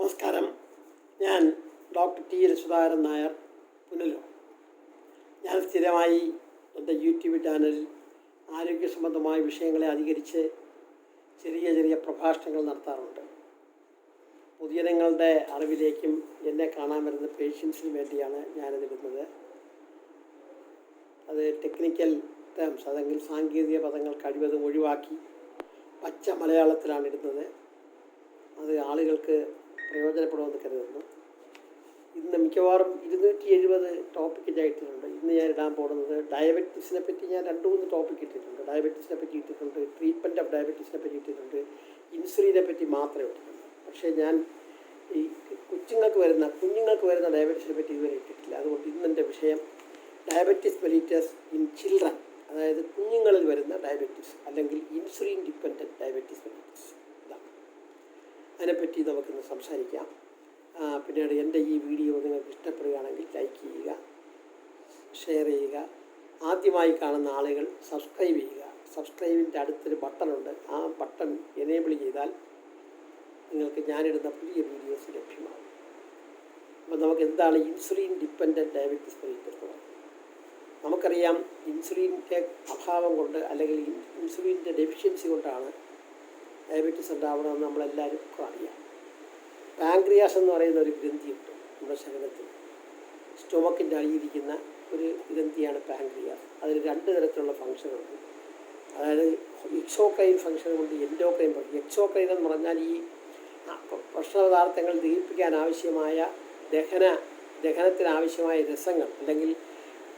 നമസ്കാരം. ഞാൻ doctor T L Sudhakaran Nair, Punalur. ഞാൻ സ്ഥിരമായി എൻ്റെ യൂട്യൂബ് ചാനലിൽ ആരോഗ്യ സംബന്ധമായ വിഷയങ്ങളെ അധികരിച്ച് ചെറിയ ചെറിയ പ്രഭാഷണങ്ങൾ നടത്താറുണ്ട്. പൊതുജനങ്ങളുടെ അറിവിലേക്കും എന്നെ കാണാൻ വരുന്ന പേഷ്യൻസിന് വേണ്ടിയാണ് ഞാനിതിടുന്നത്. അത് ടെക്നിക്കൽ ടേംസ്, അതെങ്കിൽ സാങ്കേതിക പദങ്ങൾ കഴിവതും ഒഴിവാക്കി പച്ച മലയാളത്തിലാണ് ഇടുന്നത്. അത് ആളുകൾക്ക് പ്രയോജനപ്പെടുമെന്ന് കരുതുന്നു. ഇന്ന് മിക്കവാറും 270 ടോപ്പിക്ക് ഇട്ടിട്ടുണ്ട്. ഇന്ന് ഞാൻ ഇടാൻ പോകുന്നത് ഡയബറ്റീസിനെ പറ്റി. ഞാൻ 2-3 ടോപ്പിക്ക് ഇട്ടിട്ടുണ്ട്. ഡയബറ്റീസിനെ പറ്റി ഇട്ടിട്ടുണ്ട്, ട്രീറ്റ്മെൻറ്റ് ഓഫ് ഡയബറ്റീസിനെ പറ്റി ഇട്ടിട്ടുണ്ട്, ഇൻസുലിനെ പറ്റി മാത്രമേ ഇട്ടിട്ടുണ്ട്. പക്ഷേ ഞാൻ ഈ കുഞ്ഞുങ്ങൾക്ക് വരുന്ന ഡയബറ്റീസിനെ പറ്റി ഇതുവരെ ഇട്ടിട്ടില്ല. അതുകൊണ്ട് ഇന്നെൻ്റെ വിഷയം ഡയബറ്റീസ് മെലിറ്റസ് ഇൻ ചിൽഡ്രൻ, അതായത് കുഞ്ഞുങ്ങളിൽ വരുന്ന ഡയബറ്റീസ് അല്ലെങ്കിൽ ഇൻസുലിൻ ഡിപ്പെൻഡൻറ്റ് ഡയബറ്റീസ് മെലിറ്റസ്. ഇതാണ്, അതിനെപ്പറ്റി നമുക്കിന്ന് സംസാരിക്കാം. പിന്നീട് എൻ്റെ ഈ വീഡിയോ നിങ്ങൾക്ക് ഇഷ്ടപ്പെടുകയാണെങ്കിൽ ലൈക്ക് ചെയ്യുക, ഷെയർ ചെയ്യുക. ആദ്യമായി കാണുന്ന ആളുകൾ സബ്സ്ക്രൈബ് ചെയ്യുക. സബ്സ്ക്രൈബിൻ്റെ അടുത്തൊരു ബട്ടണുണ്ട്. ആ ബട്ടൺ എനേബിൾ ചെയ്താൽ നിങ്ങൾക്ക് ഞാനിടുന്ന പുതിയ വീഡിയോസ് ലഭ്യമാകും. അപ്പോൾ നമുക്ക് എന്താണ് ഇൻസുലിൻ ഡിപ്പെൻഡൻറ്റ് ഡയബറ്റീസ് മെലിറ്റസ് എന്ന് പറയുന്നത്? നമുക്കറിയാം, ഇൻസുലിൻ്റെ അഭാവം കൊണ്ട് അല്ലെങ്കിൽ ഇൻസുലിൻ്റെ ഡെഫിഷ്യൻസി കൊണ്ടാണ് ഡയബറ്റീസ് ഉണ്ടാവണമെന്ന് നമ്മളെല്ലാവർക്കും അറിയാം. പാൻക്രിയാസ് എന്ന് പറയുന്ന ഒരു ഗ്രന്ഥിയുണ്ട് നമ്മുടെ ശരീരത്തിൽ. സ്റ്റൊമക്കിൻ്റെ അടിയിരിക്കുന്ന ഒരു ഗ്രന്ഥിയാണ് പാൻക്രിയാസ്. അതിന് 2 തരത്തിലുള്ള ഫംഗ്ഷനുണ്ട്. അതായത് എക്സോക്രൈൻ ഫംഗ്ഷനുണ്ട്, എൻഡോക്രൈൻ ഫംഗ്ഷൻ. എക്സോക്രൈൻ എന്ന് പറഞ്ഞാൽ ഈ ഭക്ഷണപദാർത്ഥങ്ങൾ ദഹിപ്പിക്കാൻ ആവശ്യമായ ദഹനത്തിനാവശ്യമായ രസങ്ങൾ അല്ലെങ്കിൽ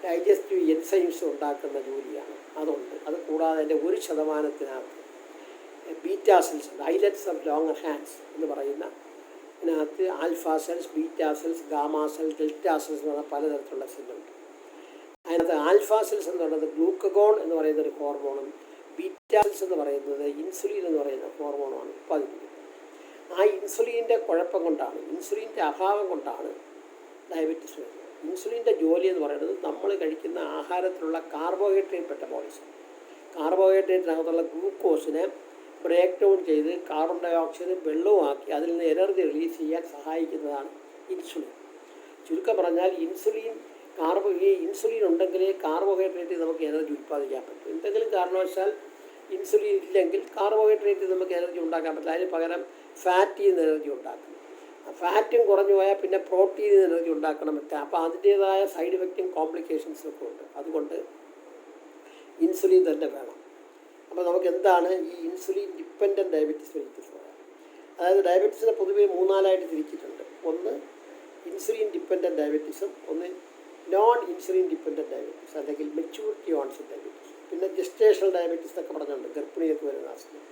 ഡൈജസ്റ്റീവ് എൻസൈംസ് ഉണ്ടാക്കുന്ന ജോലിയാണ് അതുണ്ട്. അത് കൂടാതെ അതിൻ്റെ 1% ബീറ്റാ സെൽസ് ഉണ്ട്. ഐലറ്റ്സ് ഓഫ് ലോങ്ങർ ഹാൻഡ്സ് എന്ന് പറയുന്ന ഇതിനകത്ത് alpha cells, beta cells, gamma cells, delta cells എന്ന് പറഞ്ഞ പലതരത്തിലുള്ള സെല്ലുണ്ട്. അതിനകത്ത് ആൽഫ സെൽസ് എന്ന് പറയുന്നത് ഗ്ലൂക്കഗോൺ എന്ന് പറയുന്ന ഒരു ഹോർമോണും ബീറ്റാ സെൽസ് എന്ന് പറയുന്നത് ഇൻസുലിൻ എന്ന് പറയുന്ന ഹോർമോണുമാണ് ഉത്പാദിപ്പിക്കുന്നത്. ആ ഇൻസുലിൻ്റെ കുഴപ്പം കൊണ്ടാണ്, ഇൻസുലിൻ്റെ അഭാവം കൊണ്ടാണ് ഡയബറ്റീസ് വരുന്നത്. ഇൻസുലിൻ്റെ ജോലി എന്ന് പറയുന്നത് നമ്മൾ കഴിക്കുന്ന ആഹാരത്തിലുള്ള കാർബോഹൈഡ്രേറ്റ് മെറ്റബോളിസം. കാർബോഹൈഡ്രേറ്റിനകത്തുള്ള ഗ്ലൂക്കോസിനെ ബ്രേക്ക് ഡൗൺ ചെയ്ത് കാർബൺ ഡൈ ഓക്സൈഡും വെള്ളവുമാക്കി അതിൽ നിന്ന് എനർജി റിലീസ് ചെയ്യാൻ സഹായിക്കുന്നതാണ് ഇൻസുലിൻ. ചുരുക്കം പറഞ്ഞാൽ ഈ ഇൻസുലിൻ ഉണ്ടെങ്കിലേ കാർബോഹൈഡ്രേറ്റ് നമുക്ക് എനർജി ഉൽപ്പാദിക്കാൻ പറ്റും. എന്തെങ്കിലും കാരണവശാൽ ഇൻസുലിൻ ഇല്ലെങ്കിൽ കാർബോഹൈഡ്രേറ്റ് നമുക്ക് എനർജി ഉണ്ടാക്കാൻ പറ്റില്ല. അതിന് പകരം ഫാറ്റിൽ നിന്ന് എനർജി ഉണ്ടാക്കണം. ഫാറ്റും കുറഞ്ഞു പോയാൽ പിന്നെ പ്രോട്ടീനിൽ നിന്ന് എനർജി ഉണ്ടാക്കണം പറ്റുക. അപ്പോൾ അതിൻ്റേതായ സൈഡ് എഫക്റ്റും കോംപ്ലിക്കേഷൻസും ഒക്കെ ഉണ്ട്. അതുകൊണ്ട് ഇൻസുലിൻ തന്നെ വേണം. അപ്പോൾ നമുക്ക് എന്താണ് ഈ ഇൻസുലിൻ ഡിപ്പെൻഡൻറ്റ് ഡയബറ്റീസ് മെലിറ്റസ് എന്ന് പറയുന്നത്? അതായത് ഡയബറ്റീസിനെ പൊതുവെ 3-4 തിരിച്ചിട്ടുണ്ട്. ഒന്ന് ഇൻസുലിൻ ഡിപ്പെൻഡൻറ്റ് ഡയബറ്റീസും, ഒന്ന് നോൺ ഇൻസുലിൻ ഡിപ്പെൻഡൻറ്റ് ഡയബറ്റീസ് അല്ലെങ്കിൽ മെച്യൂരിറ്റി ഓൺസെറ്റ് ഡയബറ്റീസ്, പിന്നെ ജസ്റ്റേഷണൽ ഡയബറ്റീസ് എന്നൊക്കെ പറഞ്ഞുണ്ട്, ഗർഭിണികൾക്ക് വരുന്ന അസുഖം.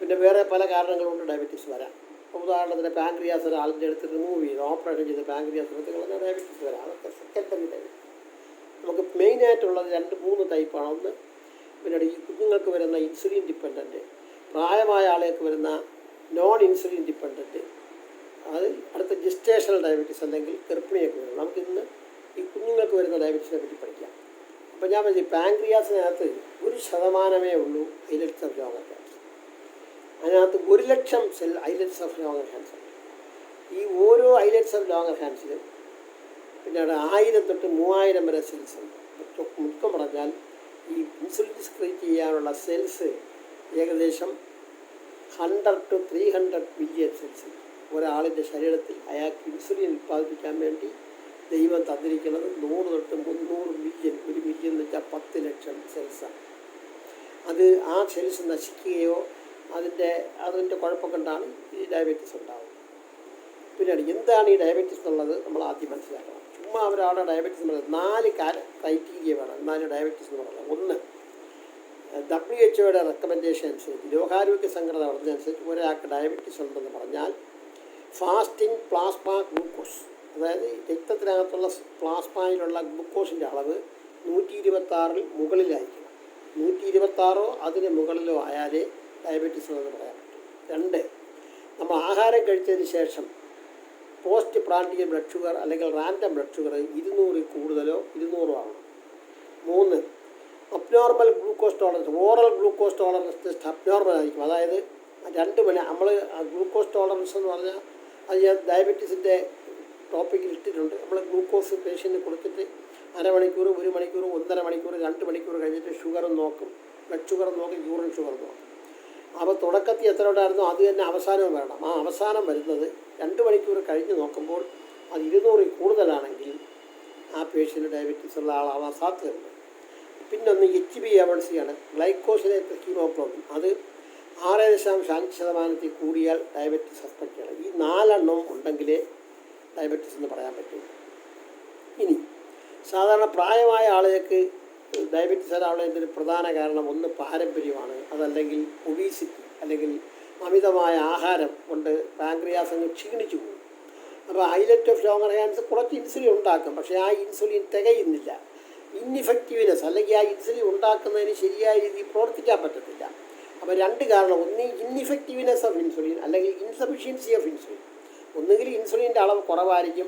പിന്നെ വേറെ പല കാരണങ്ങളുണ്ട് ഡയബറ്റീസ് വരാം. ഉദാഹരണത്തിന് പാൻക്രിയാസ് ഒരാളിൻ്റെ അടുത്ത് റിമൂവ് ചെയ്ത് ഓപ്പറേഷൻ ചെയ്ത് പാൻക്രിയാസ് എടുത്ത് കളഞ്ഞാൽ ഡയബറ്റീസ് വരാം. അതൊക്കെ സെക്കൻഡറി ഡയബറ്റീസ്. നമുക്ക് മെയിനായിട്ടുള്ളത് 2-3 ടൈപ്പാണ്. ഒന്ന് പിന്നീട് ഈ കുഞ്ഞുങ്ങൾക്ക് വരുന്ന ഇൻസുലിൻ ഡിപ്പെൻഡൻറ്റ്, പ്രായമായ ആളുകൾക്ക് വരുന്ന നോൺ ഇൻസുലിൻ ഡിപ്പെൻഡൻറ്റ്, അത് അടുത്ത ജസ്റ്റേഷണൽ ഡയബറ്റീസ് അല്ലെങ്കിൽ ഗർഭിണിയൊക്കെ വരും. നമുക്കിന്ന് ഈ കുഞ്ഞുങ്ങൾക്ക് വരുന്ന ഡയബറ്റീസിനെ പറ്റി പഠിക്കാം. അപ്പോൾ ഞാൻ പറഞ്ഞു, പാൻക്രിയാസിനകത്ത് 1% ഉള്ളൂ ഐലറ്റ്സ് ഓഫ് ലോങ്ങർ ഹാൻഡ്സ്. അതിനകത്ത് 1,00,000 ഐലറ്റ്സ് ഓഫ് ലോങ്ങർ ഹാൻഡ്സ് ഉണ്ട്. ഈ ഓരോ ഐലറ്റ്സ് ഓഫ് ലോങ്ങർ ഹാൻഡ്സിലും പിന്നീട് 1000 തൊട്ട് 3000 വരെ സെൽസ് ഉണ്ട്. മുക്കം പറഞ്ഞാൽ ഈ ഇൻസുലിൻ സെക്രീറ്റ് ചെയ്യാനുള്ള സെൽസ് ഏകദേശം 100 to 300 മില്യൺ സെൽസ് ഒരാളിൻ്റെ ശരീരത്തിൽ അയാൾക്ക് ഇൻസുലിൻ ഉൽപ്പാദിപ്പിക്കാൻ വേണ്ടി ദൈവം തന്നിരിക്കുന്നത് 100 തൊട്ട് 300 മില്യൺ. 1 മില്യൺ എന്ന് വെച്ചാൽ 10 ലക്ഷം സെൽസാണ്. അത് ആ സെൽസ് നശിക്കുകയോ അതിൻ്റെ കുഴപ്പം കൊണ്ടാണ് ഈ ഡയബറ്റീസ് ഉണ്ടാകുന്നത്. പിന്നീട് എന്താണ് ഈ ഡയബറ്റീസ് എന്നുള്ളത് നമ്മൾ ആദ്യം മനസ്സിലാക്കണം. ചുമ്മാ ഒരാളുടെ ഡയബറ്റീസ് എന്ന് പറയുന്നത് 4 ക്രൈറ്റീരിയ വേണം എന്നാലും ഡയബറ്റീസ് എന്ന് പറയുന്നത്. ഒന്ന്, WHO റെക്കമെൻഡേഷൻ അനുസരിച്ച്, ലോകാരോഗ്യ സംഘടന പറഞ്ഞതനുസരിച്ച് ഒരാൾക്ക് ഡയബറ്റീസ് ഉണ്ടെന്ന് പറഞ്ഞാൽ ഫാസ്റ്റിംഗ് പ്ലാസ്മ ഗ്ലൂക്കോസ്, അതായത് രക്തത്തിനകത്തുള്ള പ്ലാസ്മയിലുള്ള ഗ്ലൂക്കോസിൻ്റെ അളവ് 126 മുകളിലായിരിക്കണം. 126 അതിന് മുകളിലോ ആയാലേ ഡയബറ്റീസ് എന്ന് പറയാൻ പറ്റും. 2, നമ്മൾ ആഹാരം കഴിച്ചതിന് ശേഷം പോസ്റ്റ് പ്രാൻഡിയൽ ബ്ലഡ് ഷുഗർ അല്ലെങ്കിൽ റാൻഡം ബ്ലഡ് ഷുഗർ 200 കൂടുതലോ 200 ആവണം. 3, abnormal glucose tolerance, oral glucose tolerance test abnormal ആയിരിക്കും. അതായത് 2 മണി നമ്മൾ ഗ്ലൂക്കോസ് ടോളറൻസ് എന്ന് പറഞ്ഞാൽ അത് ഞാൻ ഡയബറ്റീസിൻ്റെ ടോപ്പിക്കിൽ ഇട്ടിട്ടുണ്ട്. നമ്മൾ ഗ്ലൂക്കോസ് പേഷ്യൻറ്റിന് കൊടുത്തിട്ട് അരമണിക്കൂർ, 1 മണിക്കൂർ, 1.5 മണിക്കൂർ, 2 മണിക്കൂർ കഴിഞ്ഞിട്ട് ഷുഗറും നോക്കും, ബ്ലഡ് ഷുഗറും നോക്കും, യൂറിൻ ഷുഗർ നോക്കും. അപ്പോൾ തുടക്കത്തിൽ എത്ര ഉണ്ടായിരുന്നോ അത് തന്നെ അവസാനവും വരണം. ആ അവസാനം വരുന്നത് 2 മണിക്കൂർ കഴിഞ്ഞ് നോക്കുമ്പോൾ അത് 200 കൂടുതലാണെങ്കിൽ ആ പേഷ്യൻ്റ് ഡയബറ്റീസ് ഉള്ള ആളാവാൻ സാധ്യതയുണ്ട്. പിന്നൊന്ന് HbA1c ആണ്, ഗ്ലൈക്കോസിലേറ്റഡ് ഹീമോഗ്ലോബിൻ. അത് 6.5% കൂടിയാൽ ഡയബറ്റീസ് സസ്പെക്ട് ചെയ്യണം. ഈ 4 എണ്ണം ഉണ്ടെങ്കിലേ ഡയബറ്റീസ് എന്ന് പറയാൻ പറ്റും. ഇനി സാധാരണ പ്രായമായ ആളുകൾക്ക് ഡയബറ്റീസ് വരാനുള്ളതിൻ്റെ ഒരു പ്രധാന കാരണം ഒന്ന് പാരമ്പര്യമാണ്, അതല്ലെങ്കിൽ ഒബീസിറ്റി, അല്ലെങ്കിൽ അമിതമായ ആഹാരം കൊണ്ട് പാൻക്രിയാസ് അങ്ങ് ക്ഷീണിച്ചു പോകും. അപ്പോൾ ഐലറ്റ് ഓഫ് ലോങ്ങർ ഹാൻഡ്സ് കുറച്ച് ഇൻസുലിൻ ഉണ്ടാക്കും, പക്ഷേ ആ ഇൻസുലിൻ തികയുന്നില്ല. ഇൻഇഫക്റ്റീവ്നെസ്, അല്ലെങ്കിൽ ആ ഇൻസുലിൻ ഉണ്ടാക്കുന്നതിന് ശരിയായ രീതിയിൽ പ്രവർത്തിക്കാൻ പറ്റത്തില്ല. അപ്പോൾ 2 കാരണം, ഒന്ന് ഇൻഇഫക്റ്റീവ്നെസ് ഓഫ് ഇൻസുലിൻ, അല്ലെങ്കിൽ ഇൻസഫിഷ്യൻസി ഓഫ് ഇൻസുലിൻ. ഒന്നുകിൽ ഇൻസുലിൻ്റെ അളവ് കുറവായിരിക്കും,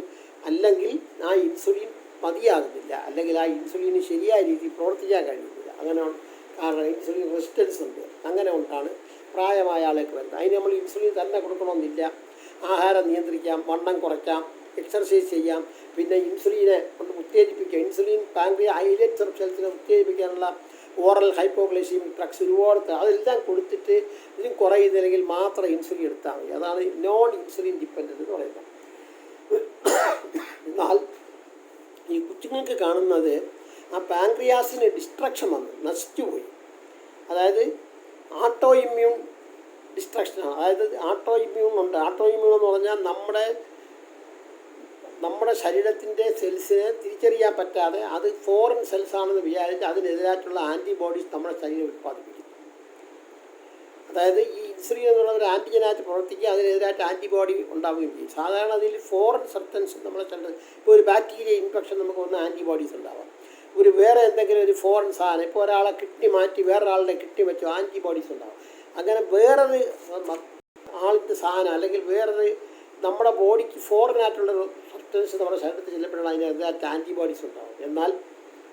അല്ലെങ്കിൽ ആ ഇൻസുലിൻ മതിയാകുന്നില്ല, അല്ലെങ്കിൽ ആ ഇൻസുലിന് ശരിയായ രീതിയിൽ പ്രവർത്തിക്കാൻ കഴിയുന്നില്ല. അങ്ങനെ കാരണം ഇൻസുലിൻ റെസിസ്റ്റൻസ് ഉണ്ട്. അങ്ങനെ കൊണ്ടാണ് പ്രായമായ ആളേക്ക് വരുന്നത്. അതിന് നമ്മൾ ഇൻസുലിൻ തന്നെ കൊടുക്കണമെന്നില്ല. ആഹാരം നിയന്ത്രിക്കാം, വണ്ണം കുറയ്ക്കാം, എക്സർസൈസ് ചെയ്യാം, പിന്നെ ഇൻസുലിനെ കൊണ്ട് ഉത്തേജിപ്പിക്കുക. ഇൻസുലിൻ ഐലറ്റ് സെൽസിനെ ഉത്തേജിപ്പിക്കാനുള്ള ഓറൽ ഹൈപ്പോഗ്ലൈസീമിക് ഡ്രഗ്സ് ഒരുപാട് അതെല്ലാം കൊടുത്തിട്ട് ഇതിനും കുറയുന്നില്ലെങ്കിൽ മാത്രം ഇൻസുലിൻ എടുത്താൽ മതി. അതാണ് നോൺ ഇൻസുലിൻ ഡിപ്പെൻഡൻ്റ് എന്ന് പറയുന്നത്. എന്നാൽ ഈ കൊച്ചുങ്ങൾക്ക് കാണുന്നത് ആ പാൻക്രിയാസിന് ഡിസ്ട്രക്ഷൻ വന്നു, നശിച്ചുപോയി. അതായത് ആട്ടോ ഇമ്മ്യൂൺ ഡിസ്ട്രക്ഷനാണ്. അതായത് ആട്ടോ ഇമ്മ്യൂൺ ഉണ്ട്. ആട്ടോ ഇമ്മ്യൂൺ എന്ന് പറഞ്ഞാൽ നമ്മുടെ ശരീരത്തിൻ്റെ സെൽസിനെ തിരിച്ചറിയാൻ പറ്റാതെ അത് ഫോറിൻ സെൽസാണെന്ന് വിചാരിച്ച് അതിനെതിരായിട്ടുള്ള ആൻറ്റിബോഡീസ് നമ്മുടെ ശരീരം ഉൽപ്പാദിപ്പിക്കും. അതായത് ഈ ഇൻസുലിൻ എന്നുള്ള ഒരു ആൻറ്റിജനായിട്ട് പ്രവർത്തിക്കുക, അതിനെതിരായിട്ട് ആൻറ്റിബോഡി ഉണ്ടാവുകയും ചെയ്യും. സാധാരണ അതിൽ ഫോറിൻ സബ്സ്റ്റൻസ് നമ്മുടെ ശരീരം, ഇപ്പോൾ ഒരു ബാക്ടീരിയ ഇൻഫെക്ഷൻ നമുക്ക് വന്ന ആൻറ്റിബോഡീസ് ഉണ്ടാവാം. ഒരു വേറെ എന്തെങ്കിലും ഒരു ഫോറിൻ സാധനം, ഇപ്പോൾ ഒരാളെ കിഡ്നി മാറ്റി വേറൊരാളുടെ കിഡ്നി വെച്ചു ആൻറ്റിബോഡീസ് ഉണ്ടാവും. അങ്ങനെ വേറൊരു ആളിൻ്റെ സാധനം, അല്ലെങ്കിൽ വേറൊരു നമ്മുടെ ബോഡിക്ക് ഫോറിനായിട്ടുള്ളൊരു സബ്സ്റ്റൻസ് നമ്മുടെ ശരീരത്തിൽ ചെല്ലപ്പെടുന്ന അതിനെതിരായിട്ട് ആൻറ്റിബോഡീസ് ഉണ്ടാവും. എന്നാൽ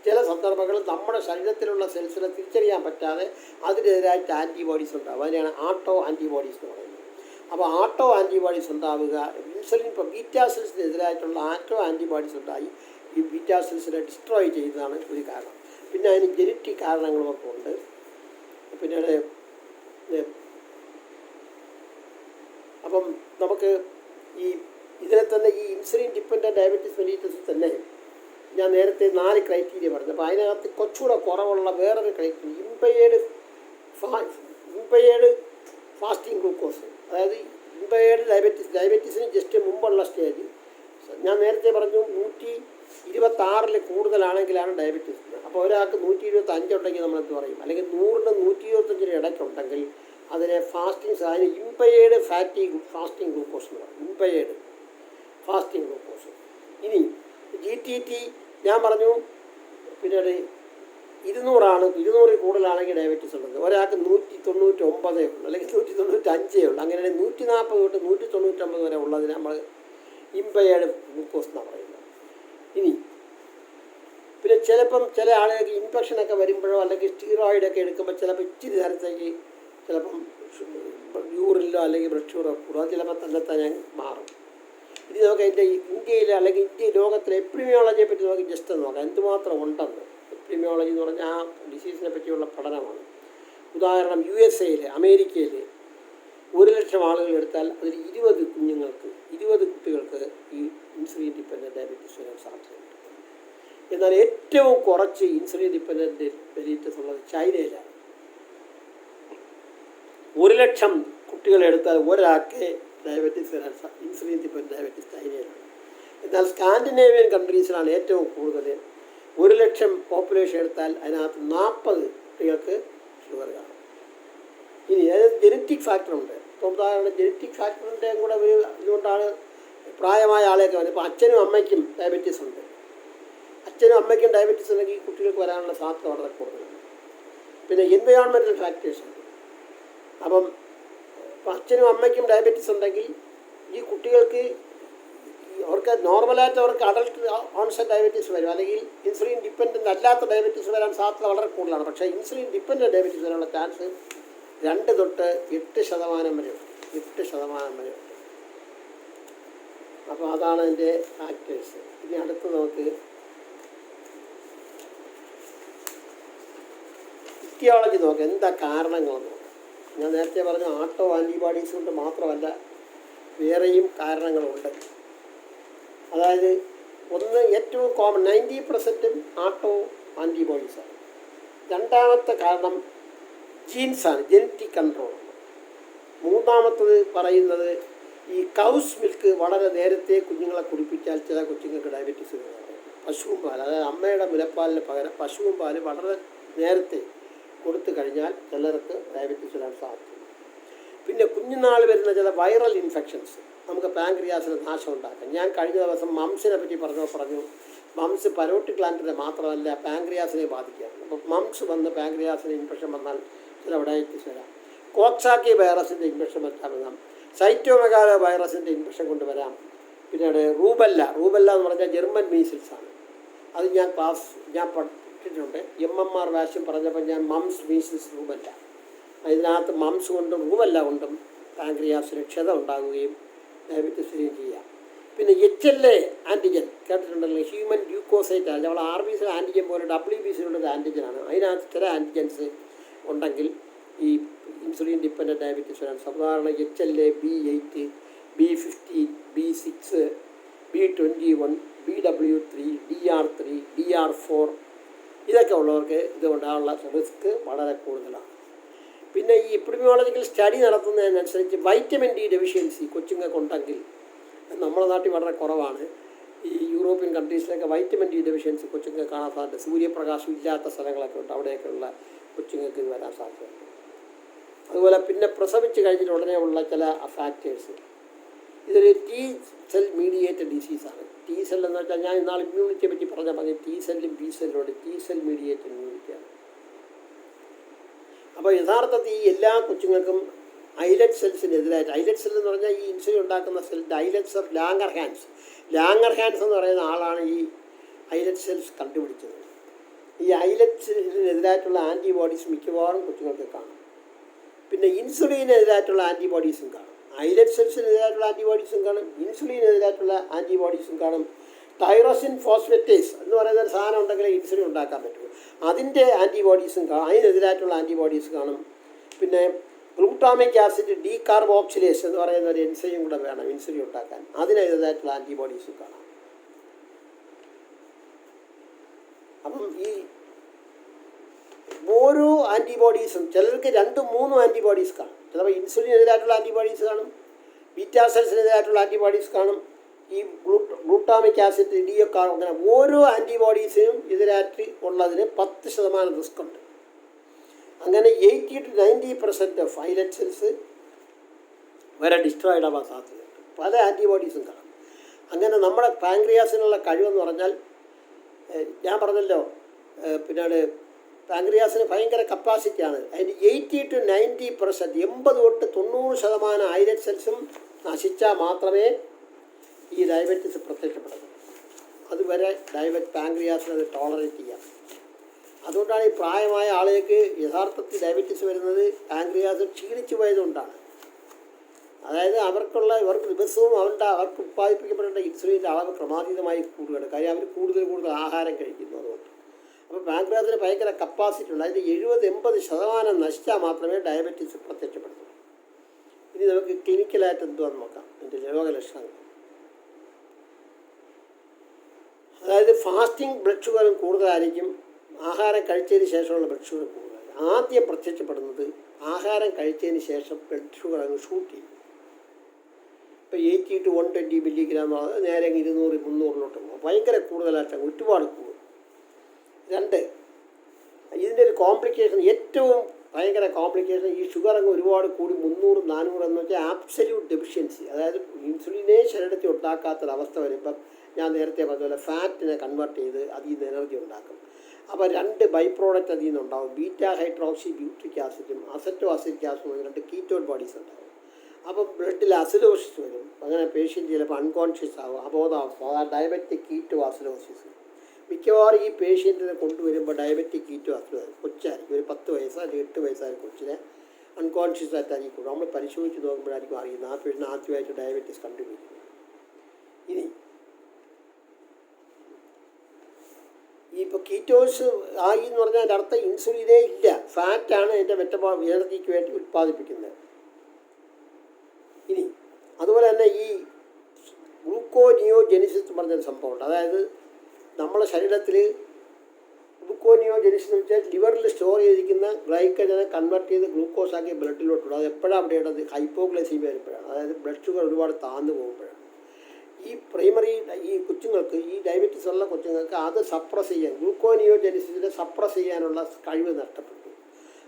ചില സന്ദർഭങ്ങളിൽ നമ്മുടെ ശരീരത്തിലുള്ള സെൽസിനെ തിരിച്ചറിയാൻ പറ്റാതെ അതിനെതിരായിട്ട് ആൻറ്റിബോഡീസ് ഉണ്ടാവും. അതിനെയാണ് ആട്ടോ ആൻറ്റിബോഡീസ് എന്ന് പറയുന്നത്. അപ്പോൾ ആട്ടോ ആൻറ്റിബോഡീസ് ഉണ്ടാവുക, ഇൻസുലിൻ ഇപ്പോൾ ബീറ്റാ സെൽസിനെതിരായിട്ടുള്ള ആട്ടോ ആൻറ്റിബോഡീസ് ഉണ്ടായി ഈ ബീറ്റാ സെൽസിനെ ഡിസ്ട്രോയ് ചെയ്യുന്നതാണ് ഒരു കാരണം. പിന്നെ അതിന് ജനറ്റിക് കാരണങ്ങളുമൊക്കെ ഉണ്ട്. പിന്നീട് അപ്പം നമുക്ക് ഇതിനെ തന്നെ ഈ ഇൻസുലിൻ ഡിപ്പെൻഡൻറ്റ് ഡയബറ്റീസ് മെലിറ്റസിൽ തന്നെ ഞാൻ നേരത്തെ 4 ക്രൈറ്റീരിയ പറഞ്ഞു. അപ്പോൾ അതിനകത്ത് കുറച്ചുകൂടെ കുറവുള്ള വേറൊരു ക്രൈറ്റീരിയ ഇമ്പയേർഡ് ഫാസ്റ്റിംഗ് ഗ്ലൂക്കോസ്. അതായത് ഇമ്പയേർഡ് ഡയബറ്റീസിന് ജസ്റ്റ് മുമ്പുള്ള സ്റ്റേജ്. ഞാൻ നേരത്തെ പറഞ്ഞു 126 കൂടുതലാണെങ്കിലാണ് ഡയബറ്റീസ്. അപ്പോൾ ഒരാൾക്ക് 125 ഉണ്ടെങ്കിൽ നമ്മളെന്ത് പറയും, അല്ലെങ്കിൽ 100-ന് 125 ഇടയ്ക്കുണ്ടെങ്കിൽ അതിനെ അതിന് ഇമ്പയേർഡ് ഫാസ്റ്റിംഗ് ഗ്ലൂക്കോസ് എന്ന് പറയും. ഇമ്പയേർഡ് ഫാസ്റ്റിംഗ് ഗ്ലൂക്കോസ്. ഇനി GTT ഞാൻ പറഞ്ഞു പിന്നീട് 200 കൂടുതലാണെങ്കിൽ ഡയബറ്റീസ് ഉള്ളത്. ഒരാൾക്ക് 199 ഉള്ളൂ, അല്ലെങ്കിൽ 195 ഉള്ളൂ. അങ്ങനെ 140 തൊട്ട് 199 വരെ ഉള്ളതിന് നമ്മൾ ഇമ്പയേർഡ് ഗ്ലൂക്കോസ് എന്നാണ് പറയുന്നത്. ഇനി പിന്നെ ചില ആളുകൾക്ക് ഇൻഫെക്ഷനൊക്കെ വരുമ്പോഴോ അല്ലെങ്കിൽ സ്റ്റീറോയിഡൊക്കെ എടുക്കുമ്പോൾ ചിലപ്പോൾ ഇച്ചിരി നേരത്തേക്ക് ചിലപ്പം യൂറിനിലോ അല്ലെങ്കിൽ ബ്ലഡ് ഷുഗറോ കൂടുക, ചിലപ്പോൾ തന്നെ മാറും. ഇനി നമുക്ക് അതിൻ്റെ ഇന്ത്യയിൽ അല്ലെങ്കിൽ ലോകത്തിലെ എപ്പിഡെമിയോളജിയെ പറ്റി നമുക്ക് ജസ്റ്റ് നോക്കാം, എന്തുമാത്രം ഉണ്ടെന്ന്. എപ്പിഡെമിയോളജി എന്ന് പറഞ്ഞാൽ ആ ഡിസീസിനെ പറ്റിയുള്ള പഠനമാണ്. ഉദാഹരണം USA-യിൽ, അമേരിക്കയിൽ 100,000 ആളുകൾ എടുത്താൽ അതിൽ 20 കുട്ടികൾക്ക് ഈ ഇൻസുലിൻ ഡിപ്പെൻഡൻറ്റ് ഡയബറ്റീസ് വരാൻ സാധ്യതയുണ്ട്. എന്നാൽ ഏറ്റവും കുറച്ച് ഇൻസുലിൻ ഡിപ്പെൻഡൻറ്റ് ഡയബറ്റീസ് ഉള്ളത് ചൈനയിലാണ്. 100,000 കുട്ടികളെടുത്താൽ ഒരാൾക്ക് ഡയബറ്റീസ് വരാൻ ഇൻസുലിൻ ഡിപ്പെൻഡൻറ്റ് ഡയബറ്റീസ് ചൈനയിലാണ്. എന്നാൽ സ്കാൻഡിനേവിയൻ കൺട്രീസിലാണ് ഏറ്റവും കൂടുതൽ. 100,000 പോപ്പുലേഷൻ എടുത്താൽ അതിനകത്ത് 40 കുട്ടികൾക്ക് ഷുഗർ കാണും. ഇനി അതായത് ജനറ്റിക് ഫാക്ടറുണ്ട്. ഇപ്പോൾ ഉദാഹരണം ജനറ്റിക് ഫാക്ടറിൻ്റെ കൂടെ ഇതുകൊണ്ടാണ് പ്രായമായ ആളെയൊക്കെ വന്നത്. ഇപ്പോൾ അച്ഛനും അമ്മയ്ക്കും ഡയബറ്റീസ് ഉണ്ട്. അച്ഛനും അമ്മയ്ക്കും ഡയബറ്റീസ് ഉണ്ടെങ്കിൽ കുട്ടികൾക്ക് വരാനുള്ള സാധ്യത വളരെ കൂടുതലാണ്. പിന്നെ എൻവയോൺമെൻറ്റൽ ഫാക്ടേഴ്സ് ഉണ്ട്. അപ്പം അച്ഛനും അമ്മയ്ക്കും ഡയബറ്റീസ് ഉണ്ടെങ്കിൽ ഈ കുട്ടികൾക്ക് അവർക്ക് നോർമലായിട്ട് അവർക്ക് അഡൽട്ട് ഓൺസെറ്റ് ഡയബറ്റീസ് വരും, അല്ലെങ്കിൽ ഇൻസുലിൻ ഡിപ്പെൻഡൻ്റ് അല്ലാത്ത ഡയബറ്റീസ് വരാൻ സാധ്യത വളരെ കൂടുതലാണ്. പക്ഷേ ഇൻസുലിൻ ഡിപ്പെൻഡൻറ്റ് ഡയബറ്റീസ് വരാനുള്ള ചാൻസ് 2 തൊട്ട് 8% വരെ ഉണ്ട്. 8% വരെ ഉണ്ട്. അപ്പോൾ അതാണ് അതിൻ്റെ ഫാക്ടേഴ്സ്. ഇനി അടുത്ത് നമുക്ക് ഇറ്റിയോളജി നോക്കാം, എന്താ കാരണങ്ങളെന്ന് നോക്കാം. ഞാൻ നേരത്തെ പറഞ്ഞു ആട്ടോ ആൻറ്റിബോഡീസ് കൊണ്ട് മാത്രമല്ല വേറെയും കാരണങ്ങളുണ്ട്. അതായത് ഒന്ന് ഏറ്റവും കോമൺ 90% ആട്ടോ ആൻറ്റിബോഡീസാണ്. രണ്ടാമത്തെ കാരണം ജീൻസാണ്, ജനറ്റിക് കൺട്രോൾ. മൂന്നാമത്തത് പറയുന്നത് ഈ കൗസ് മിൽക്ക് വളരെ നേരത്തെ കുഞ്ഞുങ്ങളെ കുടിപ്പിച്ചാൽ ചില കൊച്ചുങ്ങൾക്ക് ഡയബറ്റീസ് വരുന്നത്. പശുവും പാൽ, അതായത് അമ്മയുടെ മുലപ്പാലിന് പകരം പശുവും പാൽ വളരെ നേരത്തെ കൊടുത്തു കഴിഞ്ഞാൽ ചിലർക്ക് ഡയബറ്റീസ് വരാൻ സാധിക്കും. പിന്നെ കുഞ്ഞുനാൾ വരുന്ന ചില വൈറൽ ഇൻഫെക്ഷൻസ് നമുക്ക് പാൻക്രിയാസിന് നാശം ഉണ്ടാക്കാം. ഞാൻ കഴിഞ്ഞ ദിവസം മംസിനെ പറ്റി പറഞ്ഞു മംസ് പരോട്ടിക് ഗ്ലാൻഡിനെ മാത്രമല്ല പാൻക്രിയാസിനെ ബാധിക്കുകയാണ്. അപ്പോൾ മംസ് വന്ന് പാൻക്രിയാസിന് ഇൻഫെക്ഷൻ വന്നാൽ ചില ഡയബറ്റീസ് വരാം. കോക്സാക്കി വൈറസിൻ്റെ ഇൻഫെക്ഷൻ വരാം. സൈറ്റോമെഗാലോ വൈറസിൻ്റെ ഇൻഫെക്ഷൻ കൊണ്ടുവരാം. പിന്നീട് റൂബല്ല എന്ന് പറഞ്ഞാൽ ജർമ്മൻ മീസിൽസാണ്. അത് ഞാൻ പഠിച്ചിട്ടുണ്ട്. MMR വാക്സിൻ പറഞ്ഞപ്പോൾ ഞാൻ മംസ്, മീസിൽസ്, റൂബല്ല, ഇതിനകത്ത് മംസ് കൊണ്ടും റൂബല്ല കൊണ്ടും പാൻക്രിയാസിന് ക്ഷത ഉണ്ടാകുകയും ഡയബറ്റീസ് വരികയും ചെയ്യാം. പിന്നെ HLA ആൻറ്റിജൻ കേട്ടിട്ടുണ്ടല്ലോ, ഹ്യൂമൻ ല്യൂക്കോസൈറ്റ് ആണ്. നമ്മൾ RBC ആൻറ്റിജൻ പോലെ WBCയിലുള്ളൊരു ആൻറ്റിജനാണ്. അതിനകത്ത് ചില ആൻറ്റിജൻസ് ഉണ്ടെങ്കിൽ ഈ ഇൻസുലിൻ ഡിപ്പെൻഡൻറ്റ് ഡയബറ്റീസ് വരാൻ സാധാരണ HLA, B8, B15, B6, B21, BW3, DR3, DR4 ഇതൊക്കെ ഉള്ളവർക്ക് ഇതുകൊണ്ടാനുള്ള റിസ്ക് വളരെ കൂടുതലാണ്. പിന്നെ ഈ എപ്പിഡമിയോളജിക്കൽ സ്റ്റഡി നടത്തുന്നതിനനുസരിച്ച് വൈറ്റമിൻ D ഡെഫിഷ്യൻസി കൊച്ചുങ്ങൾക്കുണ്ടെങ്കിൽ, നമ്മുടെ നാട്ടിൽ വളരെ കുറവാണ്. ഈ യൂറോപ്യൻ കൺട്രീസിലൊക്കെ വൈറ്റമിൻ D ഡെഫിഷ്യൻസി കൊച്ചുങ്ങൾക്ക് കാണാൻ സാധ്യത. സൂര്യപ്രകാശം ഇല്ലാത്ത സ്ഥലങ്ങളൊക്കെ ഉണ്ട്, അവിടെയൊക്കെയുള്ള കൊച്ചുങ്ങൾക്ക് ഇത് വരാൻ സാധ്യതയുണ്ട്. അതുപോലെ പിന്നെ പ്രസവിച്ച് കഴിഞ്ഞിട്ട് ഉടനെ ഉള്ള ചില ഫാക്ടേഴ്സ്, ഇതൊരു T സെൽ മീഡിയേറ്റഡ് ഡിസീസാണ്. T സെൽ എന്ന് വെച്ചാൽ ഞാൻ ഇന്നാൾ ഇമ്മ്യൂണിറ്റിയെ പറ്റി പറഞ്ഞ T സെല്ലും B സെല്ലും ഉണ്ട്. T സെൽ മീഡിയേറ്റഡ് ഇമ്മ്യൂണിറ്റിയാണ്. അപ്പോൾ യഥാർത്ഥത്തിൽ ഈ എല്ലാ കൊച്ചുങ്ങൾക്കും ഐലറ്റ് സെൽസിനെതിരായിട്ട്, ഐലറ്റ് സെൽ എന്ന് പറഞ്ഞാൽ ഈ ഇൻസുലിൻ ഉണ്ടാക്കുന്ന സെൽ, ഐലറ്റ്സ് ഓഫ് ലാംഗർഹാൻസ് എന്ന് പറയുന്ന ആളാണ് ഈ ഐലറ്റ് സെൽസ് കണ്ടുപിടിച്ചത്. ഈ ഐലറ്റ് സെല്ലിനെതിരായിട്ടുള്ള ആൻറ്റിബോഡീസ് മിക്കവാറും കൊച്ചുങ്ങൾക്ക് കാണും. പിന്നെ ഇൻസുലിനെതിരായിട്ടുള്ള ആൻറ്റിബോഡീസും കാണും. ഐലറ്റ് സെൽസിനെതിരായിട്ടുള്ള ആൻറ്റിബോഡീസും കാണും, ഇൻസുലിനെതിരായിട്ടുള്ള ആൻറ്റിബോഡീസും കാണും. ടൈറോസിൻ ഫോസ്ഫേറ്റേസ് എന്ന് പറയുന്ന ഒരു സാധനം ഉണ്ടെങ്കിലേ ഇൻസുലിൻ ഉണ്ടാക്കാൻ പറ്റുള്ളൂ. അതിൻ്റെ ആൻറ്റിബോഡീസും കാണും, അതിനെതിരായിട്ടുള്ള ആൻറ്റിബോഡീസ് കാണും. പിന്നെ ഗ്ലൂട്ടാമിക് ആസിഡ് ഡീകാർബോക്സിലേസ് എന്ന് പറയുന്ന ഒരു എൻസൈം കൂടെ വേണം ഇൻസുലിൻ ഉണ്ടാക്കാൻ, അതിനെതിരായിട്ടുള്ള ആൻറ്റിബോഡീസും കാണാം. അപ്പം ഈ ഓരോ ആൻറ്റിബോഡീസും ചിലർക്ക് 2-3 ആൻറ്റിബോഡീസ് കാണും. ചിലപ്പോൾ ഇൻസുലിനെതിരായിട്ടുള്ള ആൻറ്റിബോഡീസ് കാണും, ബീറ്റാ സെൽസിനെതിരായിട്ടുള്ള ആൻറ്റിബോഡീസ് കാണും, ഈ ഗ്ലൂട്ടാമിക് ആസിഡ് DOK, അങ്ങനെ ഓരോ ആൻറ്റിബോഡീസിനും എതിരായിട്ട് ഉള്ളതിന് 10% റിസ്ക് ഉണ്ട്. അങ്ങനെ 80 to 90% ഓഫ് ഐലറ്റ് സെൽസ് വരെ ഡിസ്ട്രോയിഡ് ആവാൻ സാധ്യതയുണ്ട്. പല ആൻറ്റിബോഡീസും കാണും. അങ്ങനെ നമ്മുടെ പാൻക്രിയാസിനുള്ള കഴിവെന്ന് പറഞ്ഞാൽ ഞാൻ പറഞ്ഞല്ലോ, പിന്നീട് പാൻക്രിയാസിന് ഭയങ്കര കപ്പാസിറ്റിയാണ്. അതിന് 80 to 90%, 80 തൊട്ട് 90% ഐലറ്റ് സെൽസും നശിച്ചാൽ മാത്രമേ ഈ ഡയബറ്റീസ് പ്രത്യക്ഷപ്പെടുന്നത്. അതുവരെ പാൻക്രിയാസിന് അത് ടോളറേറ്റ് ചെയ്യാം. അതുകൊണ്ടാണ് ഈ പ്രായമായ ആളുകൾക്ക് യഥാർത്ഥത്തിൽ ഡയബറ്റീസ് വരുന്നത് പാൻക്രിയാസ് ക്ഷീണിച്ചു പോയതുകൊണ്ടാണ്. അതായത് ഇവർക്ക് ദിവസവും അവർക്ക് ഉത്പാദിപ്പിക്കപ്പെടേണ്ട ഇൻസുലിൻ്റെ അളവ് ക്രമാതീതമായി കൂടുകയാണ്. കാര്യം അവർ കൂടുതൽ ആഹാരം കഴിക്കുന്നു. അതുകൊണ്ട് അപ്പോൾ പാൻക്രിയാസിന് ഭയങ്കര കപ്പാസിറ്റി ഉണ്ട്. അതിൻ്റെ 70-80% നശിച്ചാൽ മാത്രമേ ഡയബറ്റീസ് പ്രത്യക്ഷപ്പെടുന്നു. ഇനി നമുക്ക് ക്ലിനിക്കലായിട്ട് എന്തുവാന്ന് നോക്കാം, അതിൻ്റെ രോഗലക്ഷണങ്ങൾ. അതായത് ഫാസ്റ്റിംഗ് ബ്ലഡ് ഷുഗറും കൂടുതലായിരിക്കും, ആഹാരം കഴിച്ചതിന് ശേഷമുള്ള ബ്ലഡ് ഷുഗർ കൂടുതലായി. ആദ്യം പ്രത്യക്ഷപ്പെടുന്നത് ആഹാരം കഴിച്ചതിന് ശേഷം ബ്ലഡ് ഷുഗർ അങ്ങ് ഷൂട്ട് ചെയ്യും. ഇപ്പോൾ 80 to 120 മില്ലിഗ്രാം നേരെ 200-300 ഭയങ്കര കൂടുതലായിട്ട് ഒരുപാട് കൂടും. 2, ഇതിൻ്റെ ഒരു കോംപ്ലിക്കേഷൻ, ഏറ്റവും ഭയങ്കര കോംപ്ലിക്കേഷൻ, ഈ ഷുഗർ അങ്ങ് ഒരുപാട് കൂടി 300-400 എന്ന് വെച്ചാൽ ആബ്സല്യൂട്ട് ഡെഫിഷ്യൻസി, അതായത് ഇൻസുലിനെ ശരീരത്തിൽ ഉണ്ടാക്കാത്തൊരവസ്ഥ വരുമ്പം ഞാൻ നേരത്തെ പറഞ്ഞ പോലെ ഫാറ്റിനെ കൺവേർട്ട് ചെയ്ത് അതിൽ നിന്ന് എനർജി ഉണ്ടാക്കും. അപ്പോൾ 2 ബൈ പ്രോഡക്റ്റ് അതിൽ നിന്നുണ്ടാവും. ബീറ്റാ ഹൈഡ്രോക്സി ബ്യൂട്രിക് ആസിഡും അസറ്റോ അസിറ്റിക് ആസിഡും 2 കീറ്റോൺ ബോഡീസ് ഉണ്ടാവും. അപ്പോൾ ബ്ലഡിൽ അസിഡോസിസ് വരും. അങ്ങനെ പേഷ്യൻ്റ് ചിലപ്പോൾ അൺകോൺഷ്യസ് ആവും, അബോധാവസ്ഥ, അതാണ് ഡയബറ്റിക് കീറ്റോ അസിഡോസിസ്. മിക്കവാറും ഈ പേഷ്യൻറ്റിനെ കൊണ്ടുവരുമ്പോൾ ഡയബറ്റിക് കീറ്റോ അസിഡോസിസ് കൊച്ചായിരിക്കും, ഒരു 10 വയസ്സ് അല്ലെങ്കിൽ 8 വയസ്സായ കൊച്ചിനെ അൺകോൺഷ്യസ് ആയിട്ടായിരിക്കും. നമ്മൾ പരിശോധിച്ച് നോക്കുമ്പോഴായിരിക്കും അറിയുന്നത് ആ പേഷ്യൻ്റ് ആദ്യമായിട്ട് ഡയബറ്റീസ് കണ്ടുപിടിക്കുന്നത്. ഇനി ഈ ഇപ്പോൾ കീറ്റോസ് ആയി എന്ന് പറഞ്ഞാൽ അതിൻ്റെ അർത്ഥം ഇൻസുലിനേ ഇല്ല, ഫാറ്റാണ് അതിൻ്റെ എനർജിക്ക് വേണ്ടി ഉൽപ്പാദിപ്പിക്കുന്നത്. ഇനി അതുപോലെ തന്നെ ഈ ഗ്ലൂക്കോനിയോജെനിസിസ് എന്ന് പറഞ്ഞൊരു സംഭവമുണ്ട്. അതായത് നമ്മുടെ ശരീരത്തിൽ ഗ്ലൂക്കോനിയോജെനിസിസ് എന്ന് വെച്ചാൽ ലിവറിൽ സ്റ്റോർ ചെയ്തിരിക്കുന്ന ഗ്ലൈക്കജനെ കൺവെർട്ട് ചെയ്ത് ഗ്ലൂക്കോസാക്കി ബ്ലഡിലോട്ടുള്ളൂ. അത് എപ്പോഴാണ് അവിടെ ഇടുന്നത്? ഹൈപ്പോഗ്ലൈസീമിയ വരുമ്പോഴാണ്, അതായത് ബ്ലഡ് ഷുഗർ ഒരുപാട് താഴ്ന്നു പോകുമ്പോഴാണ്. ഈ പ്രൈമറി ഈ കൊച്ചുങ്ങൾക്ക്, ഈ ഡയബറ്റീസ് ഉള്ള കൊച്ചുങ്ങൾക്ക് അത് സപ്രസ് ചെയ്യാൻ, ഗ്ലൂക്കോനിയോജെനിസിനെ സപ്രസ് ചെയ്യാനുള്ള കഴിവ് നഷ്ടപ്പെട്ടു.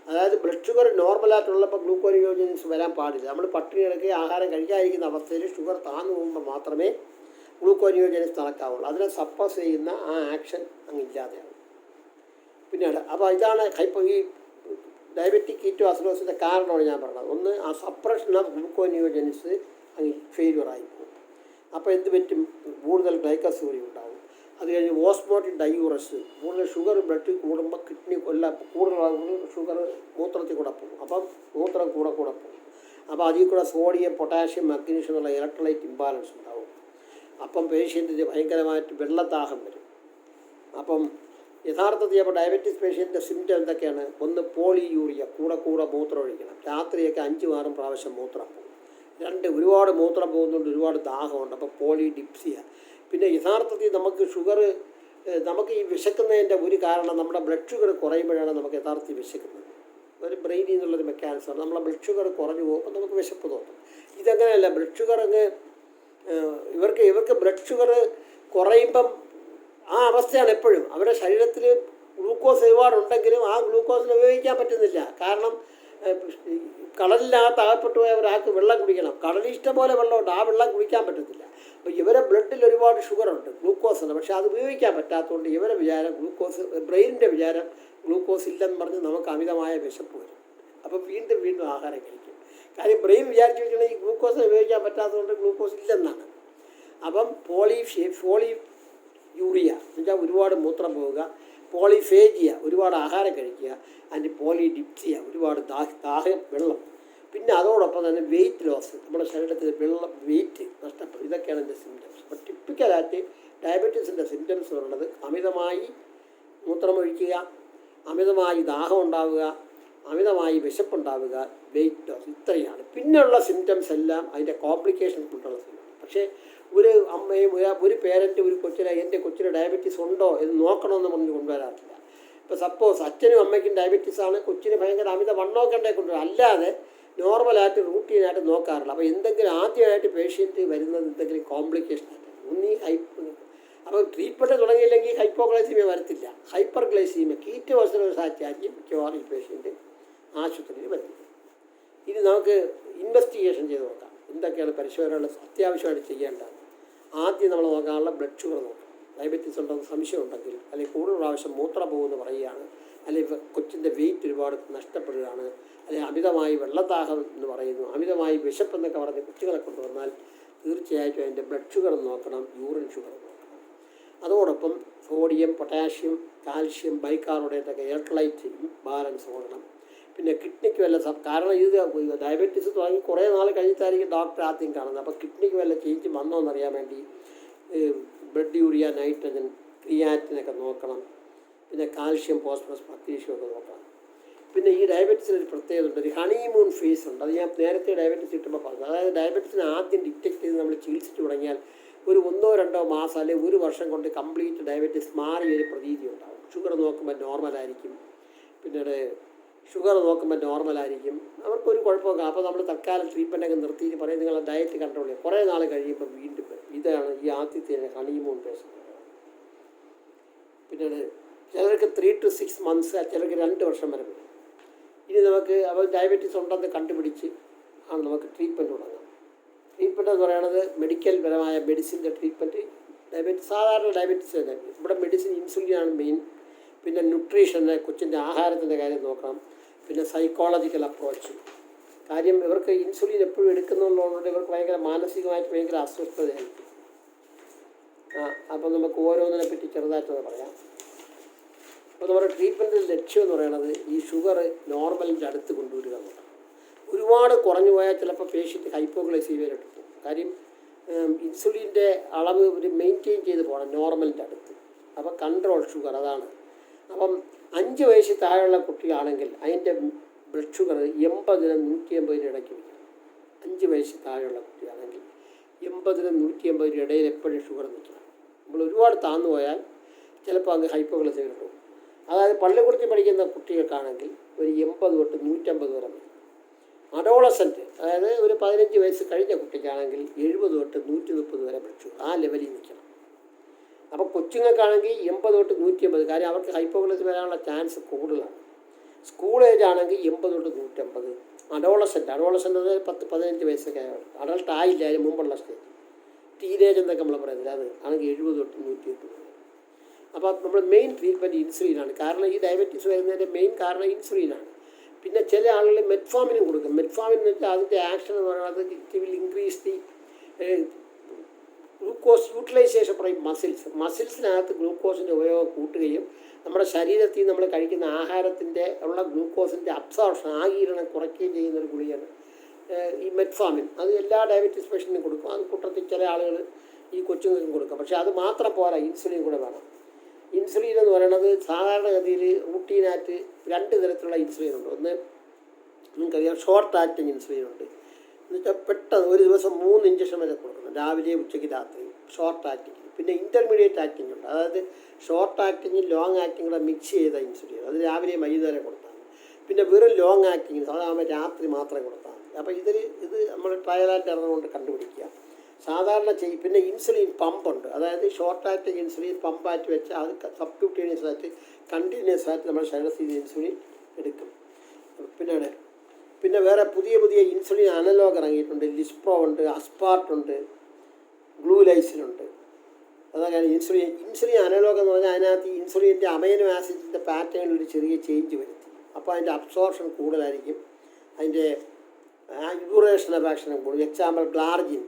അതായത് ബ്ലഡ് ഷുഗർ നോർമലായിട്ടുള്ളപ്പോൾ ഗ്ലൂക്കോനിയോജെനിസ് വരാൻ പാടില്ല. നമ്മൾ പട്ടിണി കിടക്കുകയും ആഹാരം കഴിക്കാതിരിക്കുന്ന അവസ്ഥയിൽ ഷുഗർ താഴ്ന്നു പോകുമ്പോൾ മാത്രമേ ഗ്ലൂക്കോനിയോജെനിസ് നടക്കാവുള്ളൂ. അതിനെ സപ്രസ് ചെയ്യുന്ന ആ ആക്ഷൻ അങ്ങ് ഇല്ലാതെയാവും പിന്നീട്. അപ്പോൾ ഇതാണ് ഈ ഡയബറ്റിക് കീറ്റോഅസിഡോസിൻ്റെ കാരണമാണ് ഞാൻ പറഞ്ഞത്. ഒന്ന്, ആ സപ്രഷൻ ഓഫ് ഗ്ലൂക്കോനിയോജെനിസ് അങ്ങ് ഫെയിലുവറായി പോകും. അപ്പോൾ എന്ത് പറ്റും? കൂടുതൽ ഗ്ലൈക്കോസിറി ഉണ്ടാവും. അത് കഴിഞ്ഞ് ഓസ്മോട്ടിക് ഡയൂറസ്, കൂടുതൽ ഷുഗർ ബ്ലഡ് കൂടുമ്പോൾ കിഡ്നി കൂടുതൽ ഷുഗർ മൂത്രത്തിൽ കൂടെ പോകും. അപ്പം മൂത്രം കൂടെ പോകും. അപ്പോൾ അതിൽ കൂടെ സോഡിയം, പൊട്ടാഷ്യം, മഗ്നീഷ്യം എന്നുള്ള ഇലക്ട്രോലൈറ്റ് ഇംബാലൻസ് ഉണ്ടാവും. അപ്പം പേഷ്യൻറ്റിന് ഭയങ്കരമായിട്ട് വെള്ളദാഹം വരും. അപ്പം യഥാർത്ഥത്തിൽ അപ്പോൾ ഡയബറ്റീസ് പേഷ്യൻ്റെ സിംറ്റം എന്തൊക്കെയാണ്? ഒന്ന്, പോളിയൂറിയ, കൂടെ മൂത്രം ഒഴിക്കണം. രാത്രിയൊക്കെ 5-6 പ്രാവശ്യം മൂത്രം പോകും. 2, ഒരുപാട് മൂത്രം പോകുന്നുണ്ട്, ഒരുപാട് ദാഹമുണ്ട്, അപ്പോൾ പോളിഡിപ്സിയ. പിന്നെ യഥാർത്ഥത്തിൽ നമുക്ക് ഈ വിശക്കുന്നതിൻ്റെ ഒരു കാരണം നമ്മുടെ ബ്ലഡ് ഷുഗർ കുറയുമ്പോഴാണ് നമുക്ക് യഥാർത്ഥത്തിൽ വിശക്കുന്നത്. ഒരു ബ്രെയിനിൽ നിന്നുള്ളൊരു മെക്കാനിസമാണ്. നമ്മളെ ബ്ലഡ് ഷുഗർ കുറഞ്ഞു പോകുമ്പോൾ നമുക്ക് വിശപ്പ് തോന്നും. ഇതങ്ങനെയല്ല. ബ്ലഡ് ഷുഗർ ഇവർക്ക് ബ്ലഡ് ഷുഗർ കുറയുമ്പം ആ അവസ്ഥയാണ് എപ്പോഴും. അവരുടെ ശരീരത്തിൽ ഗ്ലൂക്കോസ് ഒരുപാടുണ്ടെങ്കിലും ആ ഗ്ലൂക്കോസിനെ ഉപയോഗിക്കാൻ പറ്റുന്നില്ല. കാരണം കടലിനകത്ത് അകപ്പെട്ടു പോയ ഒരാൾക്ക് വെള്ളം കുടിക്കണം. കടലിൽ ഇഷ്ടംപോലെ വെള്ളമുണ്ട്, ആ വെള്ളം കുടിക്കാൻ പറ്റത്തില്ല. അപ്പോൾ ഇവരെ ബ്ലഡിൽ ഒരുപാട് ഷുഗറുണ്ട്, ഗ്ലൂക്കോസ് ഉണ്ട്, പക്ഷേ അത് ഉപയോഗിക്കാൻ പറ്റാത്തതുകൊണ്ട് ഇവരെ വിചാരം ബ്രെയിനിൻ്റെ വിചാരം ഗ്ലൂക്കോസ് ഇല്ലെന്ന് പറഞ്ഞ് നമുക്ക് അമിതമായ വിശപ്പ് വരും. അപ്പോൾ വീണ്ടും ആഹാരം കഴിക്കും. കാര്യം ബ്രെയിൻ വിചാരിച്ചു വെച്ചാൽ ഈ ഗ്ലൂക്കോസിനെ ഉപയോഗിക്കാൻ പറ്റാത്തതുകൊണ്ട് ഗ്ലൂക്കോസ് ഇല്ലെന്നാണ്. അപ്പം പോളിയൂറിയ എന്ന് വെച്ചാൽ ഒരുപാട് മൂത്രം പോവുക, പോളിഫേജിയ ഒരുപാട് ആഹാരം കഴിക്കുക, അതിൻ്റെ പോളിഡിപ്സിയ ഒരുപാട് വെള്ളം. പിന്നെ അതോടൊപ്പം തന്നെ വെയിറ്റ് ലോസ്, നമ്മുടെ ശരീരത്തിൽ വെയിറ്റ് നഷ്ടപ്പെടും. ഇതൊക്കെയാണ് എൻ്റെ സിംറ്റംസ്. അപ്പോൾ ടിപ്പിക്കലായിട്ട് ഡയബറ്റീസിൻ്റെ സിംറ്റംസ് പറയുന്നത് അമിതമായി മൂത്രമൊഴിക്കുക, അമിതമായി ദാഹം ഉണ്ടാവുക, അമിതമായി വിശപ്പുണ്ടാവുക, വെയിറ്റ് ലോസ്, ഇത്രയാണ്. പിന്നെയുള്ള സിംറ്റംസ് എല്ലാം അതിൻ്റെ കോംപ്ലിക്കേഷൻസ് കൊണ്ടുള്ള സിംറ്റംസ്. പക്ഷേ ഒരു അമ്മയും ഒരു പേരൻറ്റ് ഒരു എൻ്റെ കൊച്ചിന് ഡയബറ്റീസ് ഉണ്ടോ എന്ന് നോക്കണമെന്ന് പറഞ്ഞ് കൊണ്ടുവരാറില്ല. ഇപ്പോൾ സപ്പോസ് അച്ഛനും അമ്മയ്ക്കും ഡയബറ്റീസാണ്, കൊച്ചിന് ഭയങ്കര അമിത വണ്ണമൊക്കെ ഉണ്ടെങ്കിൽ കൊണ്ടുവരാം. അല്ലാതെ നോർമലായിട്ട് റൂട്ടീനായിട്ട് നോക്കാറില്ല. അപ്പോൾ എന്തെങ്കിലും ആദ്യമായിട്ട് പേഷ്യൻറ്റ് വരുന്നത് എന്തെങ്കിലും കോംപ്ലിക്കേഷൻ ആയിട്ട് അപ്പോൾ ട്രീറ്റ്മെൻറ്റ് തുടങ്ങിയില്ലെങ്കിൽ ഹൈപ്പോഗ്ലൈസീമിയ വരത്തില്ല. ഹൈപ്പർ ഗ്ലൈസീമിയ, കീറ്റോഅസിഡോസായിരിക്കും മിക്കവാറും ഈ പേഷ്യൻറ്റ് ആശുപത്രിയിൽ വരുന്നത്. ഇനി നമുക്ക് ഇൻവെസ്റ്റിഗേഷൻ ചെയ്ത് നോക്കാം. എന്തൊക്കെയാണ് പരിശോധനകൾ അത്യാവശ്യമായിട്ട് ചെയ്യേണ്ടത്? ആദ്യം നമ്മൾ നോക്കാനുള്ള ബ്ലഡ് ഷുഗർ നോക്കാം. ഡയബറ്റീസ് ഉണ്ടെന്ന് സംശയം ഉണ്ടെങ്കിൽ, അല്ലെങ്കിൽ കൂടുതൽ പ്രാവശ്യം മൂത്രം പോകുമെന്ന് പറയുകയാണ്, അല്ലെങ്കിൽ കൊച്ചിൻ്റെ വെയിറ്റ് ഒരുപാട് നഷ്ടപ്പെടുകയാണ്, അല്ലെങ്കിൽ അമിതമായി വെള്ളദാഹം എന്ന് പറയുന്നു, അമിതമായി വിശപ്പെന്നൊക്കെ പറഞ്ഞ് കുട്ടികളെ കൊണ്ടുവന്നാൽ തീർച്ചയായിട്ടും അതിൻ്റെ ബ്ലഡ് ഷുഗർ നോക്കണം, യൂറിൻ ഷുഗർ നോക്കണം. അതോടൊപ്പം സോഡിയം, പൊട്ടാഷ്യം, കാൽഷ്യം, ബൈകാർബണേറ്റൊക്കെ ഇലക്ട്രോലൈറ്റ് ബാലൻസ് നോക്കണം. പിന്നെ കിഡ്നിക്ക് വല്ല കാരണം ഇത് ഡയബറ്റീസ് തുടങ്ങി കുറേ നാൾ കഴിഞ്ഞിട്ടായിരിക്കും ഡോക്ടർ ആദ്യം കാണുന്നത്. അപ്പോൾ കിഡ്നിക്ക് വല്ല ചേഞ്ച് വന്നോ എന്നറിയാൻ വേണ്ടി ബ്ലഡ് യൂറിയ, നൈട്രജൻ, ക്രിയാറ്റിനൊക്കെ നോക്കണം. പിന്നെ കാൽഷ്യം, ഫോസ്ഫറസ്, മഗ്നീഷ്യം ഒക്കെ നോക്കണം. പിന്നെ ഈ ഡയബറ്റീസിന് ഒരു പ്രത്യേകത ഉണ്ട്, ഒരു ഹണിമൂൺ ഫേസ് ഉണ്ട്. അത് ഞാൻ നേരത്തെ ഡയബറ്റീസ് കിട്ടുമ്പോൾ പറഞ്ഞു. അതായത് ഡയബറ്റീസിനെ ആദ്യം ഡിറ്റക്ട് ചെയ്ത് നമ്മൾ ചികിത്സിച്ച് തുടങ്ങിയാൽ ഒരു 1-2 മാസം അല്ലെങ്കിൽ 1 വർഷം കൊണ്ട് കംപ്ലീറ്റ് ഡയബറ്റീസ് മാറിയൊരു പ്രതീതി ഉണ്ടാകും. ഷുഗർ നോക്കുമ്പോൾ നോർമലായിരിക്കും, പിന്നീട് ഷുഗർ നോക്കുമ്പോൾ നോർമലായിരിക്കും, അവർക്കൊരു കുഴപ്പമൊക്കെ. അപ്പോൾ നമ്മൾ തൽക്കാലം ട്രീറ്റ്മെൻറ്റൊക്കെ നിർത്തിയിട്ട് പറയും നിങ്ങളെ ഡയറ്റ് കൺട്രോൾ ചെയ്യും. കുറേ നാൾ കഴിയുമ്പോൾ വീണ്ടും വരും. ഇതാണ് ഈ ആദ്യത്തെ ഹണിമൂൺ ഫേസ്. പിന്നീട് ചിലർക്ക് 3 to 6 months, ചിലർക്ക് 2 വർഷം വരെ വരും. ഇനി നമുക്ക് അവർ ഡയബറ്റീസ് ഉണ്ടെന്ന് കണ്ടുപിടിച്ച് ആണ് നമുക്ക് ട്രീറ്റ്മെൻറ്റ് തുടങ്ങാം. ട്രീറ്റ്മെൻറ്റ് എന്ന് പറയുന്നത് മെഡിക്കൽ പരമായ മെഡിസിൻ്റെ ട്രീറ്റ്മെൻറ്റ്. സാധാരണ ഡയബറ്റീസ് തന്നെ ഇവിടെ മെഡിസിൻ ഇൻസുലിനാണ് മെയിൻ. പിന്നെ ന്യൂട്രീഷന്, കൊച്ചിൻ്റെ ആഹാരത്തിൻ്റെ കാര്യം നോക്കണം. പിന്നെ സൈക്കോളജിക്കൽ അപ്രോച്ച്. കാര്യം ഇവർക്ക് ഇൻസുലിൻ എപ്പോഴും എടുക്കുന്നതുകൊണ്ട് ഇവർക്ക് മാനസികമായിട്ട് ഭയങ്കര അസ്വസ്ഥതയായിരിക്കും. അപ്പം നമുക്ക് ഓരോന്നിനെ പറ്റി ചെറുതായിട്ടൊന്ന് പറയാം. അപ്പോൾ നമ്മുടെ ട്രീറ്റ്മെൻറ്റിൻ്റെ ലക്ഷ്യം എന്ന് പറയുന്നത് ഈ ഷുഗർ നോർമലിൻ്റെ അടുത്ത് കൊണ്ടുവരിക എന്നുള്ളതാണ്. ഒരുപാട് കുറഞ്ഞു പോയാൽ ചിലപ്പോൾ പേഷ്യൻറ്റ് ഹൈപ്പോഗ്ലൈസീമിയയിലോട്ട് പോകും. കാര്യം ഇൻസുലിൻ്റെ അളവ് ഒരു മെയിൻറ്റെയിൻ ചെയ്ത് പോകണം നോർമലിൻ്റെ അടുത്ത്. അപ്പോൾ കൺട്രോൾ ഷുഗർ അതാണ്. അപ്പം 5 വയസ്സിൽ താഴെയുള്ള കുട്ടിയാണെങ്കിൽ അതിൻ്റെ ബ്ലഡ് ഷുഗർ 80-നും 180 ഇടയ്ക്ക് വയ്ക്കണം. 5 വയസ്സിൽ താഴെയുള്ള കുട്ടിയാണെങ്കിൽ 80-നും 180 ഇടയിൽ എപ്പോഴും ഷുഗർ നിൽക്കണം. നമ്മൾ ഒരുപാട് താന്നു പോയാൽ ചിലപ്പോൾ അങ്ങ് ഹൈപ്പോഗ്ലൈസെമിയ കിട്ടും. അതായത് പള്ളിക്കുറിച്ച് പഠിക്കുന്ന കുട്ടികൾക്കാണെങ്കിൽ ഒരു 80 തൊട്ട് 150 വരെ മതി. അഡോളസെൻറ്റ് അതായത് ഒരു 15 വയസ്സ് കഴിഞ്ഞ കുട്ടിക്കാണെങ്കിൽ 70 തൊട്ട് 130 വരെ ബ്ലഡ് ഷുഗർ ആ ലെവലിൽ നിൽക്കണം. അപ്പോൾ കൊച്ചുങ്ങൾക്കാണെങ്കിൽ 80 തൊട്ട് 180, കാര്യം അവർക്ക് ഹൈപ്പോഗ്ലൈസെമിയ വരാനുള്ള ചാൻസ് കൂടുതലാണ്. സ്കൂൾ ഏജ് ആണെങ്കിൽ 80 തൊട്ട് 150. അഡോളസെൻറ്റ് അതായത് 10-15 വയസ്സൊക്കെ അഡൾട്ട് ആയില്ല, അതിന് മുമ്പുള്ള സ്റ്റേജ് ടീനേജ് എന്നൊക്കെ നമ്മൾ പറയുന്നത്, അത് ആണെങ്കിൽ 70 തൊട്ട് 180 വരെ. അപ്പോൾ നമ്മൾ മെയിൻ ട്രീറ്റ്മെൻറ്റ് ഇൻസുലിനാണ്. കാരണം ഈ ഡയബറ്റീസ് വരുന്നതിൻ്റെ മെയിൻ കാരണം ഇൻസുലിനാണ്. പിന്നെ ചില ആളുകൾ മെറ്റ്ഫോമിനും കൊടുക്കും. മെറ്റ്ഫോമിൻ എന്ന് വെച്ചാൽ അതിൻ്റെ ആക്ഷൻ എന്ന് പറയുന്നത് it will increase the glucose utilisation പറയും മസിൽസിനകത്ത് ഗ്ലൂക്കോസിൻ്റെ ഉപയോഗം കൂട്ടുകയും നമ്മുടെ ശരീരത്തിൽ നമ്മൾ കഴിക്കുന്ന ആഹാരത്തിൻ്റെ ഉള്ള ഗ്ലൂക്കോസിൻ്റെ അബ്സോർപ്ഷൻ ആഗിരണം കുറയ്ക്കുകയും ചെയ്യുന്നൊരു ഗുളികയാണ് ഈ മെറ്റ്ഫോമിൻ. അത് എല്ലാ ഡയബറ്റീസ് പേഷ്യൻറ്റിനും കൊടുക്കും. അത് കൂട്ടത്തിൽ ചില ആളുകൾ ഈ കൊച്ചുങ്ങൾക്കും കൊടുക്കും. പക്ഷേ അത് മാത്രം പോരാ, ഇൻസുലിൻ കൂടെ വേണം. ഇൻസുലിൻ എന്ന് പറയുന്നത് സാധാരണഗതിയിൽ റൂട്ടീനായിട്ട് 2 തരത്തിലുള്ള ഇൻസുലിൻ ഉണ്ട്. ഒന്ന് നിങ്ങൾക്കറിയാം ഷോർട്ട് ആക്ടിങ് ഇൻസുലിൻ ഉണ്ട്. എന്നുവെച്ചാൽ പെട്ടെന്ന് ഒരു ദിവസം 3 ഇഞ്ചക്ഷൻ വരെ കൊടുക്കണം, രാവിലെ ഉച്ചയ്ക്ക് രാത്രി, ഷോർട്ട് ആക്ടിങ്. പിന്നെ ഇൻ്റർമീഡിയറ്റ് ആക്ടിങ് ഉണ്ട്, അതായത് ഷോർട്ട് ആക്ടിങ് ലോങ് ആക്ടിങ് കൂടെ മിക്സ് ചെയ്ത ഇൻസുലിൻ, അത് രാവിലെ വൈകുന്നേരം കൊടുത്താൽ മതി. പിന്നെ വെറും ലോങ് ആക്ടിങ് അതാകുമ്പോൾ രാത്രി മാത്രം കൊടുത്താൽ മതി. അപ്പോൾ ഇത് നമ്മൾ ട്രയലായിട്ട് ഇറങ്ങുകൊണ്ട് കണ്ടുപിടിക്കുക സാധാരണ ചെയ്യും. പിന്നെ ഇൻസുലിൻ പമ്പുണ്ട്, അതായത് ഷോർട്ട് ആക്ടിങ് ഇൻസുലിൻ പമ്പായിട്ട് വെച്ച് അത് സബ്ക്യൂട്ടേനിയസ് ആയിട്ട് കണ്ടിന്യൂസ് ആയിട്ട് നമ്മുടെ ശരീരത്തിൽ ഇൻസുലിൻ എടുക്കും. പിന്നെ വേറെ പുതിയ ഇൻസുലിൻ അനലോഗ് ഇറങ്ങിയിട്ടുണ്ട്. ലിസ്പ്രോ ഉണ്ട്, അസ്പാർട്ടുണ്ട്, ഗ്ലൂലൈസിനുണ്ട്. അതൊക്കെയാണ് ഇൻസുലിൻ അനലോഗ് എന്ന് പറഞ്ഞാൽ അതിനകത്ത് ഇൻസുലിൻ്റെ അമൈനോ ആസിഡിൻ്റെ പാറ്റേണിൽ ഒരു ചെറിയ ചേഞ്ച് വരുത്തി. അപ്പോൾ അതിൻ്റെ അബ്സോർപ്ഷൻ കൂടുതലായിരിക്കും, അതിൻ്റെ യൂറേഷൻ ഓഫ് ആക്ഷനും കൂടും. എക്സാമ്പിൾ ഗ്ലാർജിൻ,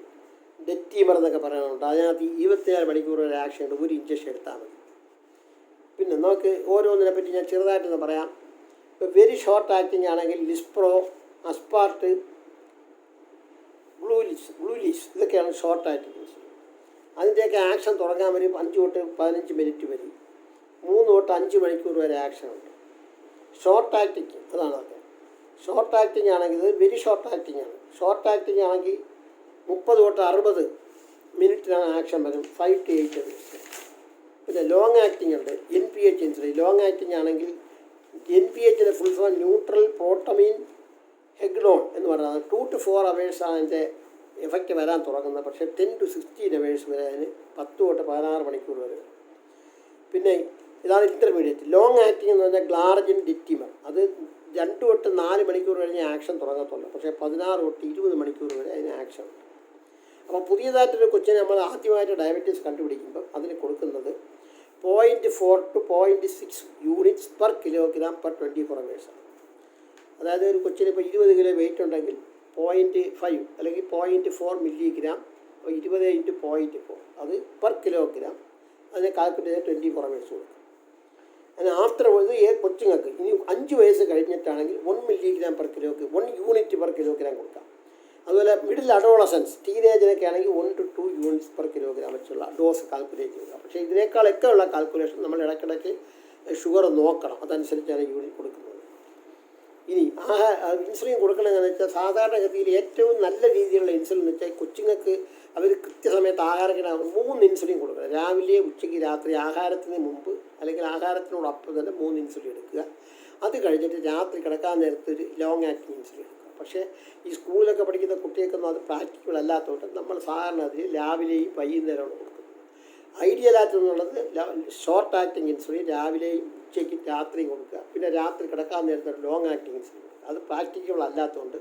ഡെറ്റീമർ എന്നൊക്കെ പറയാനുണ്ട്. അതിനകത്ത് 24 മണിക്കൂർ വരെ ആക്ഷൻ ഉണ്ട്, ഒരു ഇഞ്ചക്ഷൻ എടുത്താൽ മതി. പിന്നെ നമുക്ക് ഓരോന്നിനെ പറ്റി ഞാൻ ചെറുതായിട്ടൊന്ന് പറയാം. ഇപ്പോൾ വെരി ഷോർട്ട് ആക്ടിങ് ആണെങ്കിൽ ലിസ്പ്രോ, അസ്പാർട്ട്, ഗ്ലൂലീസ് ഇതൊക്കെയാണ് ഷോർട്ട് ആക്ടിങ്. അതിൻ്റെയൊക്കെ ആക്ഷൻ തുടങ്ങാൻ വരും 5 തൊട്ട് 15 മിനിറ്റ് വരെ, 3 തൊട്ട് 5 മണിക്കൂർ വരെ ആക്ഷൻ ഉണ്ട്. ഷോർട്ട് ആക്ടിങ് അതാണ് അത്. ഷോർട്ട് ആക്ടിങ് ആണെങ്കിൽ ഇത് വെരി ഷോർട്ട് ആക്ടിങ് ആണ്. ഷോർട്ട് ആക്ടിങ് ആണെങ്കിൽ 30 തൊട്ട് 60 മിനിറ്റിനാണ് ആക്ഷൻ വരും, 5 to 8 മിനിറ്റ്. പിന്നെ ലോങ് ആക്ടിങ് ഉണ്ട്, NPH ഇൻസുലിൻ. ലോങ് ആക്ടിങ് ആണെങ്കിൽ NPHൻ്റെ ഫുൾ ഫോം ന്യൂട്രൽ പ്രോട്ടമീൻ ഹെഗ്നോൺ എന്ന് പറയുന്നത് 2 to 4 അവേഴ്സാണ് അതിൻ്റെ എഫക്റ്റ് വരാൻ തുടങ്ങുന്നത്. പക്ഷേ 10 to 16 അവേഴ്സ് വരെ, അതിന് 10 തൊട്ട് 16 മണിക്കൂർ വരെ. പിന്നെ ഇതാണ് ഇൻ്റർമീഡിയറ്റ്. ലോങ് ആക്ടിങ് എന്ന് പറഞ്ഞാൽ ഗ്ലാർജിൻ, ഡെറ്റീമർ. അത് 2 തൊട്ട് 4 മണിക്കൂർ കഴിഞ്ഞ് ആക്ഷൻ തുടങ്ങത്തുള്ളൂ, പക്ഷേ 16 തൊട്ട് 20 മണിക്കൂർ വരെ അതിന് ആക്ഷൻ ഉണ്ട്. അപ്പോൾ പുതിയതായിട്ടൊരു കൊച്ചിനെ നമ്മൾ ആദ്യമായിട്ട് ഡയബറ്റീസ് കണ്ടുപിടിക്കുമ്പോൾ അതിന് കൊടുക്കുന്നത് 0.4 to 0.6 units per kilogram per 24 അവേഴ്സാണ്. അതായത് ഒരു കൊച്ചിന് ഇപ്പോൾ 20 കിലോ വെയിറ്റ് ഉണ്ടെങ്കിൽ 0.5 അല്ലെങ്കിൽ 0.4 മില്ലിഗ്രാം, 20 × 0.4 അത് പെർ കിലോഗ്രാം. അതിനെ കാൽക്കുലേറ്റ് ചെയ്ത് 24 അവേഴ്സ് കൊടുക്കും. അതിന് ആഫ്റ്റർ ഇത് കൊച്ചുങ്ങൾക്ക് ഇനി 5 വയസ്സ് കഴിഞ്ഞിട്ടാണെങ്കിൽ 1 മില്ലിഗ്രാം പെർ കിലോക്ക് 1 യൂണിറ്റ് പെർ കിലോഗ്രാം കൊടുക്കാം. അതുപോലെ മിഡിൽ അഡോളസൻസ് ടീനേജിനൊക്കെ ആണെങ്കിൽ 1 to 2 യൂണിറ്റ്സ് പെർ കിലോഗ്രാം വെച്ചുള്ള ഡോസ് കാൽക്കുലേറ്റ് ചെയ്യുക. പക്ഷേ ഇതിനേക്കാളൊക്കെ ഉള്ള കാൽക്കുലേഷൻ നമ്മൾ ഇടയ്ക്കിടയ്ക്ക് ഷുഗർ നോക്കണം, അതനുസരിച്ചാണ് യൂണിറ്റ് കൊടുക്കുന്നത്. ഇനി ഇൻസുലിൻ കൊടുക്കണമെന്ന് വെച്ചാൽ സാധാരണഗതിയിൽ ഏറ്റവും നല്ല രീതിയിലുള്ള ഇൻസുലിൻ എന്ന് വെച്ചാൽ കൊച്ചുങ്ങൾക്ക് അവർ കൃത്യസമയത്ത് ആഹാരം 3 ഇൻസുലിൻ കൊടുക്കണം. രാവിലെ, ഉച്ചയ്ക്ക്, രാത്രി, ആഹാരത്തിന് മുമ്പ് അല്ലെങ്കിൽ ആഹാരത്തിനോടൊപ്പം തന്നെ 3 ഇൻസുലിൻ എടുക്കുക. അത് കഴിഞ്ഞിട്ട് രാത്രി കിടക്കാൻ നേരത്ത് ഒരു ലോങ് ആക്ടിങ് ഇൻസുലിൻ എടുക്കുക. പക്ഷേ ഈ സ്കൂളിലൊക്കെ പഠിക്കുന്ന കുട്ടികൾക്കൊന്നും അത് പ്രാക്ടിക്കൽ അല്ലാത്തതുകൊണ്ട് നമ്മൾ സാധാരണ അതിൽ രാവിലെയും വൈകുന്നേരമാണ് കൊടുക്കുന്നത്. ഐഡിയലായിട്ടെന്നുള്ളത് ഷോർട്ട് ആക്ടിങ് ഇൻസുലിൻ രാവിലെയും ഉച്ചയ്ക്ക് രാത്രിയും കൊടുക്കുക. പിന്നെ രാത്രി കിടക്കാൻ നേരത്തെ ലോങ് ആക്ടിങ് ഇൻസുലിൻ കൊടുക്കുക. അത് പ്രാക്ടിക്കബിൾ അല്ലാത്തതുകൊണ്ട്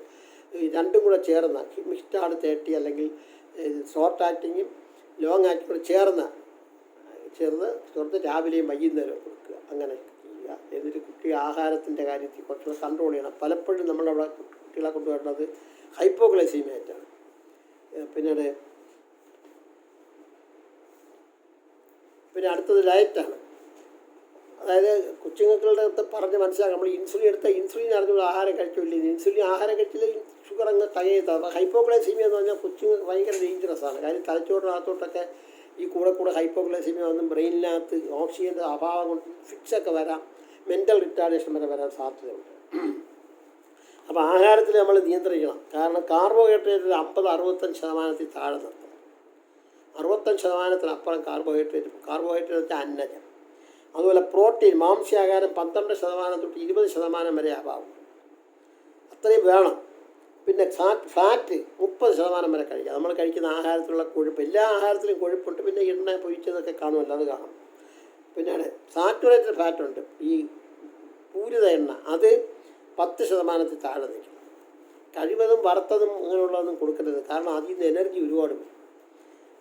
രണ്ടും കൂടെ ചേർന്ന മിക്സ്ഡ് 30 അല്ലെങ്കിൽ ഷോർട്ട് ആക്ടിങ്ങും ലോങ് ആക്ടിങ് കൂടെ ചേർന്ന് രാവിലെയും വൈകുന്നേരവും കൊടുക്കുക. അങ്ങനെ ചെയ്യുക. എന്നിട്ട് കുട്ടി ആഹാരത്തിൻ്റെ കാര്യത്തിൽ കുറച്ചുകൂടെ കൺട്രോൾ ചെയ്യണം. പലപ്പോഴും നമ്മളവിടെ കുട്ടികളെ കൊണ്ടുവരുന്നത് ഹൈപ്പോഗ്ലൈസീമിയ ആയിട്ടാണ്. പിന്നെ അടുത്തത് ഡയറ്റാണ്. അതായത് കൊച്ചുങ്ങളുടെ അടുത്ത് പറഞ്ഞ് മനസ്സിലാക്കാം. നമ്മൾ ഇൻസുലിൻ എടുത്താൽ ഇൻസുലിൻ അറിഞ്ഞുള്ള ആഹാരം കഴിക്കില്ല. ഇൻസുലിൻ ആഹാരം കഴിച്ചില്ലെങ്കിൽ ഷുഗർ അങ്ങ് തകയെത്താം. അപ്പോൾ ഹൈപ്പോഗ്ലൈസീമിയ എന്ന് പറഞ്ഞാൽ കൊച്ചുങ്ങൾക്ക് ഭയങ്കര ഡേഞ്ചറസ് ആണ്. കാര്യം തലച്ചോറിനകത്തോട്ടൊക്കെ ഈ കൂടെ ഹൈപ്പോഗ്ലൈസീമിയ വന്നും ബ്രെയിനിനകത്ത് ഓക്സിജൻ്റെ അഭാവം കൊണ്ട് ഫിക്സൊക്കെ വരാം, മെൻ്റൽ റിട്ടാർഡേഷൻ വരെ വരാൻ സാധ്യതയുണ്ട്. അപ്പോൾ ആഹാരത്തിൽ നമ്മൾ നിയന്ത്രിക്കണം. കാരണം കാർബോഹൈഡ്രേറ്റ് 50-65% താഴെ നിർത്തണം. 65%-അപ്പുറം കാർബോഹൈഡ്രേറ്റ് അന്നജം. അതുപോലെ പ്രോട്ടീൻ, മാംസ്യാഹാരം 12% തൊട്ട് 20% വരെ ആവാം, അത്രയും വേണം. പിന്നെ ഫാറ്റ് 30% വരെ കഴിക്കാം. നമ്മൾ കഴിക്കുന്ന ആഹാരത്തിലുള്ള കൊഴുപ്പ്, എല്ലാ ആഹാരത്തിലും കൊഴുപ്പുണ്ട്. പിന്നെ എണ്ണ പൊരിച്ചതൊക്കെ കാണുമല്ലോ, അത് കാണും. പിന്നെ സാച്ചുറേറ്റഡ് ഫാറ്റുണ്ട്, ഈ പൂരിത എണ്ണ, അത് 10% താഴെ നിൽക്കണം. കഴിവതും വറുത്തതും അങ്ങനെയുള്ളതൊന്നും കൊടുക്കരുത്. കാരണം അതിൽ നിന്ന് എനർജി ഒരുപാട് വരും.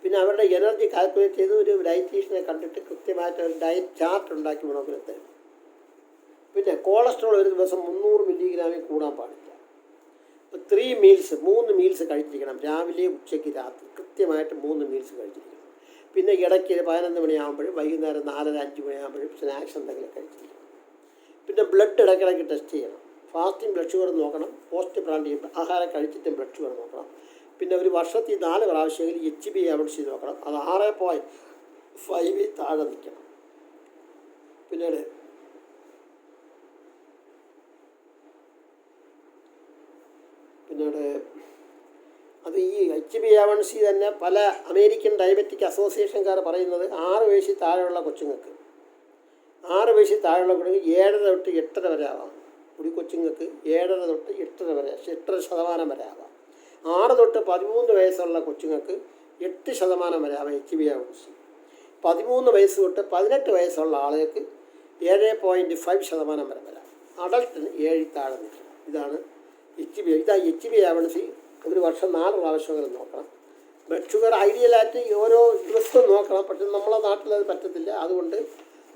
പിന്നെ അവരുടെ എനർജി കാൽക്കുലേറ്റ് ചെയ്ത് ഒരു ഡയറ്റീഷ്യനെ കണ്ടിട്ട് കൃത്യമായിട്ട് ഒരു ഡയറ്റ് ചാർട്ട് ഉണ്ടാക്കി ഗുണത്തിന് തരും. പിന്നെ കൊളസ്ട്രോൾ ഒരു ദിവസം 300 മില്ലിഗ്രാമിൽ കൂടാൻ പാടില്ല. ഇപ്പോൾ 3 മീൽസ് കഴിച്ചിരിക്കണം. രാവിലെ, ഉച്ചയ്ക്ക്, രാത്രി കൃത്യമായിട്ട് 3 മീൽസ് കഴിച്ചിരിക്കണം. പിന്നെ ഇടയ്ക്ക് 11 മണിയാകുമ്പോഴും വൈകുന്നേരം 4-5 മണിയാകുമ്പോഴും സ്നാക്സ് എന്തെങ്കിലും കഴിച്ചിരിക്കണം. പിന്നെ ബ്ലഡ് ഇടയ്ക്കിടയ്ക്ക് ടെസ്റ്റ് ചെയ്യണം. ഫാസ്റ്റിംഗ് ബ്ലഡ് ഷുഗർ നോക്കണം. പോസ്റ്റ് പ്രാൻഡിയം ആഹാരം കഴിച്ചിട്ടും ബ്ലഡ് ഷുഗർ നോക്കണം. പിന്നെ ഒരു വർഷത്തിൽ 4 പ്രാവശ്യമെങ്കിലും HbA1c നോക്കണം. അത് 6.5 താഴെ നിൽക്കണം. പിന്നീട് അത് ഈ HbA1c തന്നെ പല അമേരിക്കൻ ഡയബറ്റിക് അസോസിയേഷൻകാർ പറയുന്നത് 6 വയസ്സിൽ താഴെയുള്ള കൊച്ചുങ്ങൾക്ക് 7.5 തൊട്ട് 8.5 വരെ ആവാം. ഒരു കൊച്ചുങ്ങൾക്ക് 7.5 തൊട്ട് 8.5 വരെ, 8% വരെ ആവാം. 6 തൊട്ട് 13 വയസ്സുള്ള കൊച്ചുങ്ങൾക്ക് 8% വരെ ആവാം HbA1c. 13 വയസ്സ് തൊട്ട് 18 വയസ്സുള്ള ആളുകൾക്ക് 7.5% വരെ വരാം. അഡൾട്ടിന് 7 താഴെ നിൽക്കണം. ഇതാണ് HbA1c. ഒരു വർഷം 4 പ്രാവശ്യമെങ്കിലും നോക്കണം. ബ്ലഡ് ഷുഗർ ഐഡിയലായിട്ട് ഓരോ ദിവസവും നോക്കണം. പക്ഷെ നമ്മളെ നാട്ടിലത് പറ്റത്തില്ല. അതുകൊണ്ട്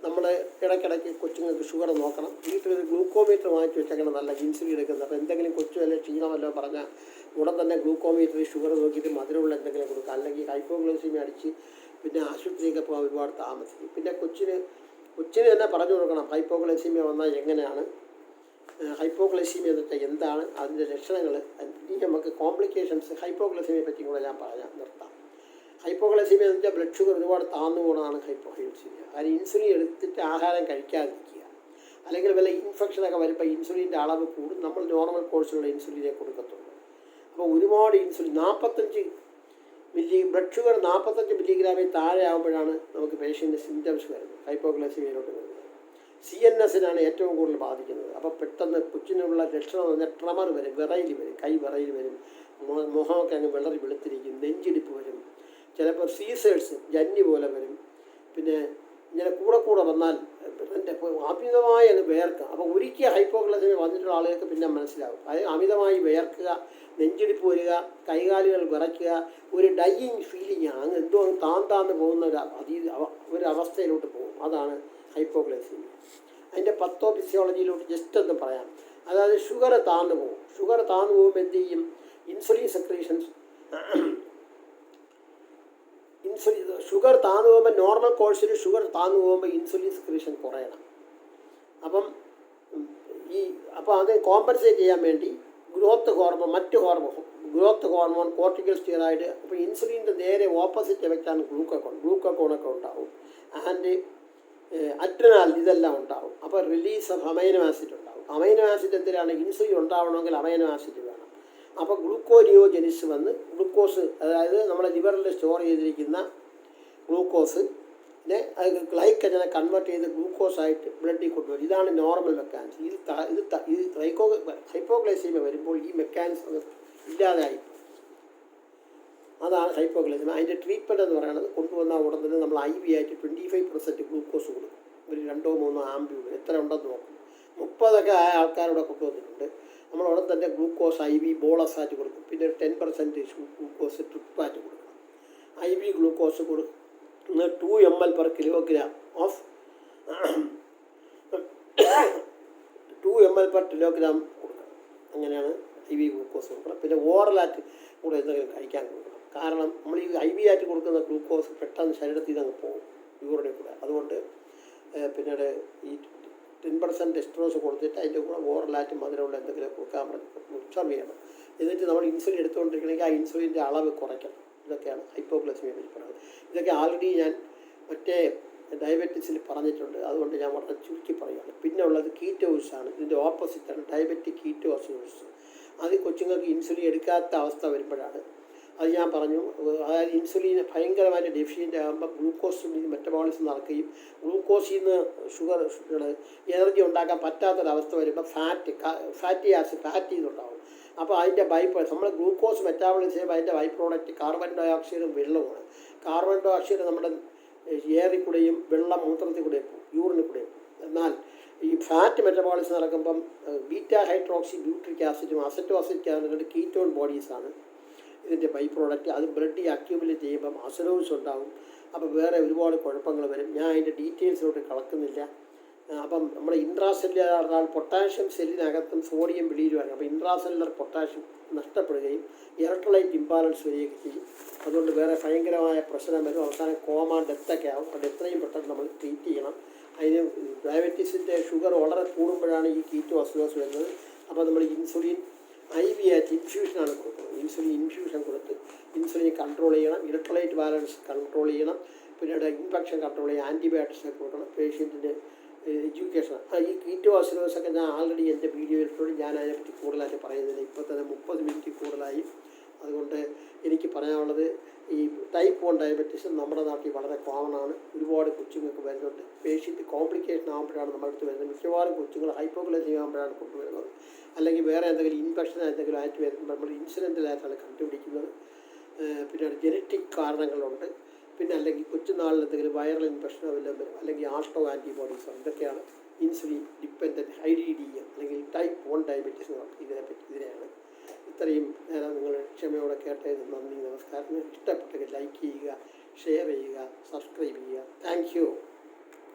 നമ്മൾ ഇടയ്ക്കിടയ്ക്ക് കൊച്ചുങ്ങൾക്ക് ഷുഗർ നോക്കണം. വീട്ടിലൊരു ഗ്ലൂക്കോമീറ്റർ വാങ്ങിച്ച് വെച്ചേക്കണം, നല്ല ഇൻസുലിൻ എടുക്കുന്നത്. അപ്പോൾ എന്തെങ്കിലും കൊച്ചു വല്ല ക്ഷീണമല്ലോ പറഞ്ഞാൽ ഉടൻ തന്നെ ഗ്ലൂക്കോമീറ്ററിൽ ഷുഗർ നോക്കിയിട്ട് മധുരമുള്ള എന്തെങ്കിലും കൊടുക്കുക. അല്ലെങ്കിൽ ഹൈപ്പോഗ്ലൈസീമിയ അടിച്ച് പിന്നെ ആശുപത്രിയൊക്കെ പോകാൻ ഒരുപാട് താമസിക്കും. പിന്നെ കൊച്ചിന് തന്നെ പറഞ്ഞു കൊടുക്കണം ഹൈപ്പോഗ്ലൈസീമിയ വന്നാൽ എങ്ങനെയാണ്, ഹൈപ്പോഗ്ലൈസീമിയ എന്ന് വെച്ചാൽ എന്താണ്, അതിൻ്റെ ലക്ഷണങ്ങൾ. ഇനി നമുക്ക് കോംപ്ലിക്കേഷൻസ് ഹൈപ്പോഗ്ലൈസീമിയെ പറ്റി കൂടെ ഞാൻ നിർത്താം. ഹൈപ്പോഗ്ലൈസീമിയ എന്ന് വെച്ചാൽ ബ്ലഡ് ഷുഗർ ഒരുപാട് താന്നു പോകുന്നതാണ് ഹൈപ്പോഗ്ലൈസീമിയ. അതിന് ഇൻസുലിൻ എടുത്തിട്ട് ആഹാരം കഴിക്കാതിരിക്കുക. അല്ലെങ്കിൽ വല്ല ഇൻഫെക്ഷനൊക്കെ വരുമ്പോൾ ഇൻസുലിൻ്റെ അളവ് കൂടും. നമ്മൾ നോർമൽ കോഴ്സിലുള്ള ഇൻസുലിനെ കൊടുക്കത്തുള്ളൂ. അപ്പോൾ ഒരുപാട് ഇൻസുലിൻ 45 ബ്ലഡ് ഷുഗർ 45 മില്ലിഗ്രാമിൽ താഴെ ആകുമ്പോഴാണ് നമുക്ക് പേഷ്യൻ്റ് സിംറ്റംസ് വരുന്നത്, ഹൈപ്പോഗ്ലൈസീമിയയിലോട്ട് വരുന്നത്. CNS-നാണ് ഏറ്റവും കൂടുതൽ ബാധിക്കുന്നത്. അപ്പോൾ പെട്ടെന്ന് കൊച്ചിനുള്ള ലക്ഷണം എന്ന് പറഞ്ഞാൽ ട്രമർ വരും, വിറയിൽ വരും, കൈ വിറയിൽ വരും, മുഖമൊക്കെ അങ്ങ് വെള്ളരിക്കും, നെഞ്ചിടിപ്പ് വരും, ചിലപ്പോൾ സീസേഴ്സ് ജന്നി പോലെ വരും. പിന്നെ ഇങ്ങനെ കൂടെ വന്നാൽ എൻ്റെ അമിതമായി അത് വേർക്കുക. അപ്പോൾ ഒരിക്കൽ ഹൈപ്പോഗ്ലൈസീമിയ വന്നിട്ടുള്ള ആളുകൾക്ക് പിന്നെ മനസ്സിലാവും. അത് അമിതമായി വേർക്കുക, നെഞ്ചിടിപ്പ് വരിക, കൈകാലുകൾ വിറയ്ക്കുക, ഒരു ഡൈയിങ് ഫീലിംഗ്, അങ്ങ് എന്തോ താന്ന് പോകുന്ന ഒരു അവസ്ഥയിലോട്ട് പോകും. അതാണ് ഹൈപ്പോഗ്ലൈസീമിയ. അതിൻ്റെ പത്തോഫിസിയോളജിയിലോട്ട് ജസ്റ്റ് ഒന്ന് പറയാം. അതായത് ഷുഗർ താന്നു പോകുമ്പോൾ എന്ത് ചെയ്യും? ഇൻസുലിൻ സെക്രീഷൻസ്, ഷുഗർ താന്നു പോകുമ്പോൾ നോർമൽ കോഴ്സിൽ ഷുഗർ താന്നു പോകുമ്പോൾ ഇൻസുലിൻ സെക്രീഷൻ കുറയണം. അപ്പോൾ അത് കോമ്പൻസേറ്റ് ചെയ്യാൻ വേണ്ടി ഗ്രോത്ത് ഹോർമോൺ, കോർട്ടിക്കൽ സ്റ്റിറോയിഡ്. അപ്പോൾ ഇൻസുലിൻ്റെ നേരെ ഓപ്പോസിറ്റ് എഫക്റ്റാണ് ഗ്ലൂക്കോണൊക്കെ ഉണ്ടാവും, ആൻഡ് അഡ്രിനാലിൻ, ഇതെല്ലാം ഉണ്ടാവും. അപ്പോൾ റിലീസ് ഓഫ് അമൈനോ ആസിഡ് ഉണ്ടാവും. അമൈനോ ആസിഡ് എന്തിനാണ്? ഇൻസുലിൻ ഉണ്ടാവണമെങ്കിൽ അമൈനോ ആസിഡ് വേണം. അപ്പോൾ ഗ്ലൂക്കോനിയോജനിസ് വന്ന് ഗ്ലൂക്കോസ്, അതായത് നമ്മുടെ ലിവറിൽ സ്റ്റോർ ചെയ്തിരിക്കുന്ന ഗ്ലൂക്കോസിനെ ഗ്ലൈക്കജനെ കൺവേർട്ട് ചെയ്ത് ഗ്ലൂക്കോസായിട്ട് ബ്ലഡിൽ കൊണ്ടുവരും. ഇതാണ് നോർമൽ മെക്കാനിസം. ഇത് ഹൈപ്പോഗ്ലൈസീമിയ വരുമ്പോൾ ഈ മെക്കാനിസം ഇല്ലാതായി. അതാണ് ഹൈപ്പോഗ്ലൈസീമിയ. അതിൻ്റെ ട്രീറ്റ്മെൻറ്റ് എന്ന് പറയുന്നത് കൊണ്ടുവന്ന ഉടൻ തന്നെ നമ്മൾ IV ആയിട്ട് 25% ഗ്ലൂക്കോസ് കൊടുക്കും. ഒരു 2-3 ആംബ്യൂൾ എത്ര ഉണ്ടെന്ന് നോക്കും. 30 ആയ ആൾക്കാരുടെ കൊണ്ടുവന്നിട്ടുണ്ട്. നമ്മൾ ഉടൻ തന്നെ ഗ്ലൂക്കോസ് IV ബോളസായിട്ട് കൊടുക്കും. പിന്നെ ഒരു 10% ഗ്ലൂക്കോസ് ട്രിപ്പായിട്ട് കൊടുക്കണം. IV ഗ്ലൂക്കോസ് കൊടുക്കുന്ന 2 ml/kg ഓഫ് 2 ml/kg കൊടുക്കണം. അങ്ങനെയാണ് IV ഗ്ലൂക്കോസ് കൊടുക്കണം. പിന്നെ ഓറലായിട്ട് കൂടെ എന്തെങ്കിലും കഴിക്കാൻ കൊടുക്കണം. കാരണം നമ്മൾ ഈ IV ആയിട്ട് കൊടുക്കുന്ന ഗ്ലൂക്കോസ് പെട്ടെന്ന് ശരീരത്തിൽ നിന്ന് അങ്ങ് പോകും യൂറിനിൽ കൂടെ. അതുകൊണ്ട് പിന്നീട് ഈ 10% ഡെക്സ്ട്രോസ് കൊടുത്തിട്ട് അതിൻ്റെ കൂടെ ഓറലായിട്ട് മധുരമുള്ള എന്തെങ്കിലും കൊടുക്കാൻ പറഞ്ഞു ഒബ്സർവ് ചെയ്യണം. എന്നിട്ട് നമ്മൾ ഇൻസുലിൻ എടുത്തുകൊണ്ടിരിക്കണമെങ്കിൽ ആ ഇൻസുലിൻ്റെ അളവ് കുറയ്ക്കണം. ഇതൊക്കെയാണ് ഹൈപ്പോഗ്ലൈസമിയെ പറ്റി പറയുന്നത്. ഇതൊക്കെ ആൾറെഡി ഞാൻ മറ്റേ ഡയബറ്റീസിൽ പറഞ്ഞിട്ടുണ്ട്, അതുകൊണ്ട് ഞാൻ വളരെ ചുരുക്കി പറയുകയാണ്. പിന്നെ ഉള്ളത് കീറ്റോസിസാണ്. ഇതിൻ്റെ ഓപ്പോസിറ്റാണ് ഡയബറ്റിക് കീറ്റോസിസ്. അത് കൊച്ചുങ്ങൾക്ക് ഇൻസുലിൻ എടുക്കാത്ത അവസ്ഥ വരുമ്പോഴാണ്. അത് ഞാൻ പറഞ്ഞു. അതായത് ഇൻസുലിൻ ഭയങ്കരമായിട്ട് ഡെഫിഷ്യൻ്റ് ആകുമ്പോൾ ഗ്ലൂക്കോസ് മെറ്റബോളിസം നടക്കുകയും ഗ്ലൂക്കോസിൽ നിന്ന് ഷുഗർ എനർജി ഉണ്ടാക്കാൻ പറ്റാത്തൊരവസ്ഥ വരുമ്പോൾ ഫാറ്റി ഇതുണ്ടാവും. അപ്പോൾ അതിൻ്റെ നമ്മൾ ഗ്ലൂക്കോസ് മെറ്റാബോളിസം ചെയ്യുമ്പോൾ അതിൻ്റെ ബൈ പ്രോഡക്റ്റ് കാർബൺ ഡൈ ഓക്സൈഡും വെള്ളവുമാണ്. കാർബൺ ഡൈ ഓക്സൈഡ് നമ്മുടെ എയറിൽ കൂടെയും വെള്ളം മൂത്രത്തിൽ കൂടെയും യൂറിനിൽ കൂടെയും. എന്നാൽ ഈ ഫാറ്റ് മെറ്റബോളിസം നടക്കുമ്പം ബീറ്റാ ഹൈഡ്രോക്സി ബ്യൂട്രിക് ആസിഡും അസറ്റോ അസിറ്റിക് ആസിഡ് കീറ്റോൺ ബോഡീസാണ് ഇതിൻ്റെ ബൈ പ്രോഡക്റ്റ്. അത് ബ്ലഡിൽ അക്യൂമുലേറ്റ് ചെയ്യുമ്പം അസിഡോസ് ഉണ്ടാകും. അപ്പോൾ വേറെ ഒരുപാട് കുഴപ്പങ്ങൾ വരും. ഞാൻ അതിൻ്റെ ഡീറ്റെയിൽസിലോട്ട് കടക്കുന്നില്ല. അപ്പം നമ്മുടെ ഇൻട്രാസെല്ലുലാർ പൊട്ടാഷ്യം സെല്ലിനകത്തും സോഡിയം വെളിയിലുമാണ്. അപ്പോൾ ഇൻട്രാസെല്ലുലാർ പൊട്ടാഷ്യം നഷ്ടപ്പെടുകയും ഇലക്ട്രോലൈറ്റ് ഇംബാലൻസ് വരികയൊക്കെ ചെയ്യും. അതുകൊണ്ട് വേറെ ഭയങ്കരമായ പ്രശ്നം വരും. അവസാനം കോമ ഡെത്തൊക്കെ ആവും. അത് എത്രയും പെട്ടെന്ന് നമ്മൾ ട്രീറ്റ് ചെയ്യണം. അതിന് ഡയബറ്റീസിൻ്റെ ഷുഗർ വളരെ കൂടുമ്പോഴാണ് ഈ കീറ്റോസിഡോസ് വരുന്നത്. അപ്പോൾ നമ്മൾ ഇൻസുലിൻ IV ആയിട്ട് ഇൻഫ്യൂഷനാണ് കൊടുക്കുന്നത്. ഇൻസുലിൻ ഇൻഫ്യൂഷൻ കൊടുത്ത് ഇൻസുലിൻ കൺട്രോൾ ചെയ്യണം, ഇലക്ട്രോലൈറ്റ് ബാലൻസ് കൺട്രോൾ ചെയ്യണം, പിന്നീട് ഇൻഫെക്ഷൻ കൺട്രോൾ ചെയ്യണം, ആൻറ്റിബയോട്ടിക്സൊക്കെ കൊടുക്കണം. പേഷ്യൻറ്റിൻ്റെ എഡ്യൂക്കേഷൻ. ഈ കീറ്റോസിഡോസൊക്കെ ഞാൻ ആൾറെഡി എൻ്റെ വീഡിയോയിലിട്ടോട് ഞാൻ അതിനെപ്പറ്റി കൂടുതലായിട്ട് പറയുന്നില്ല. ഇപ്പോൾ തന്നെ 30 മിനിറ്റ് കൂടുതലായി. അതുകൊണ്ട് എനിക്ക് പറയാനുള്ളത്, ഈ ടൈപ്പ് 1 ഡയബറ്റീസ് നമ്മുടെ നാട്ടിൽ വളരെ കോമൺ ആണ്. ഒരുപാട് കൊച്ചുങ്ങൾക്ക് വരുന്നുണ്ട്. പേഷ്യൻ്റ് കോംപ്ലിക്കേഷൻ ആകുമ്പോഴാണ് നമ്മുടെ അടുത്ത് വരുന്നത്. മിക്കവാറും കൊച്ചുങ്ങൾ ഹൈപ്പോഗ്ലൈസമിയ ആകുമ്പോഴാണ് കൊണ്ടുവരുന്നത്. അല്ലെങ്കിൽ വേറെ എന്തെങ്കിലും ഇൻഫെക്ഷൻ എന്തെങ്കിലും ആയിട്ട് വരുമ്പോൾ നമ്മൾ ഇൻസിഡൻ്റലായിട്ടാണ് കണ്ടുപിടിക്കുന്നത്. പിന്നെ ജനറ്റിക് കാരണങ്ങളുണ്ട്. പിന്നെ അല്ലെങ്കിൽ കൊച്ചുനാളിൽ എന്തെങ്കിലും വൈറൽ ഇൻഫെക്ഷനോ വല്ലതും വരും, അല്ലെങ്കിൽ ആൾട്ടോ ആൻറ്റിബോഡീസോ. ഇതൊക്കെയാണ് ഇൻസുലിൻ ഡിപ്പെൻഡൻറ്റ് IDDM അല്ലെങ്കിൽ ടൈപ്പ് 1 ഡയബറ്റീസ് എന്ന് പറയുന്നത്. ഇതിനെയാണ്. ഇത്രയും നേരം നിങ്ങൾ ക്ഷമയോടെ കേട്ടതിന് നന്ദി, നമസ്കാരം. ഇഷ്ടപ്പെട്ടെങ്കിൽ ലൈക്ക് ചെയ്യുക, ഷെയർ ചെയ്യുക, സബ്സ്ക്രൈബ് ചെയ്യുക. Thank you.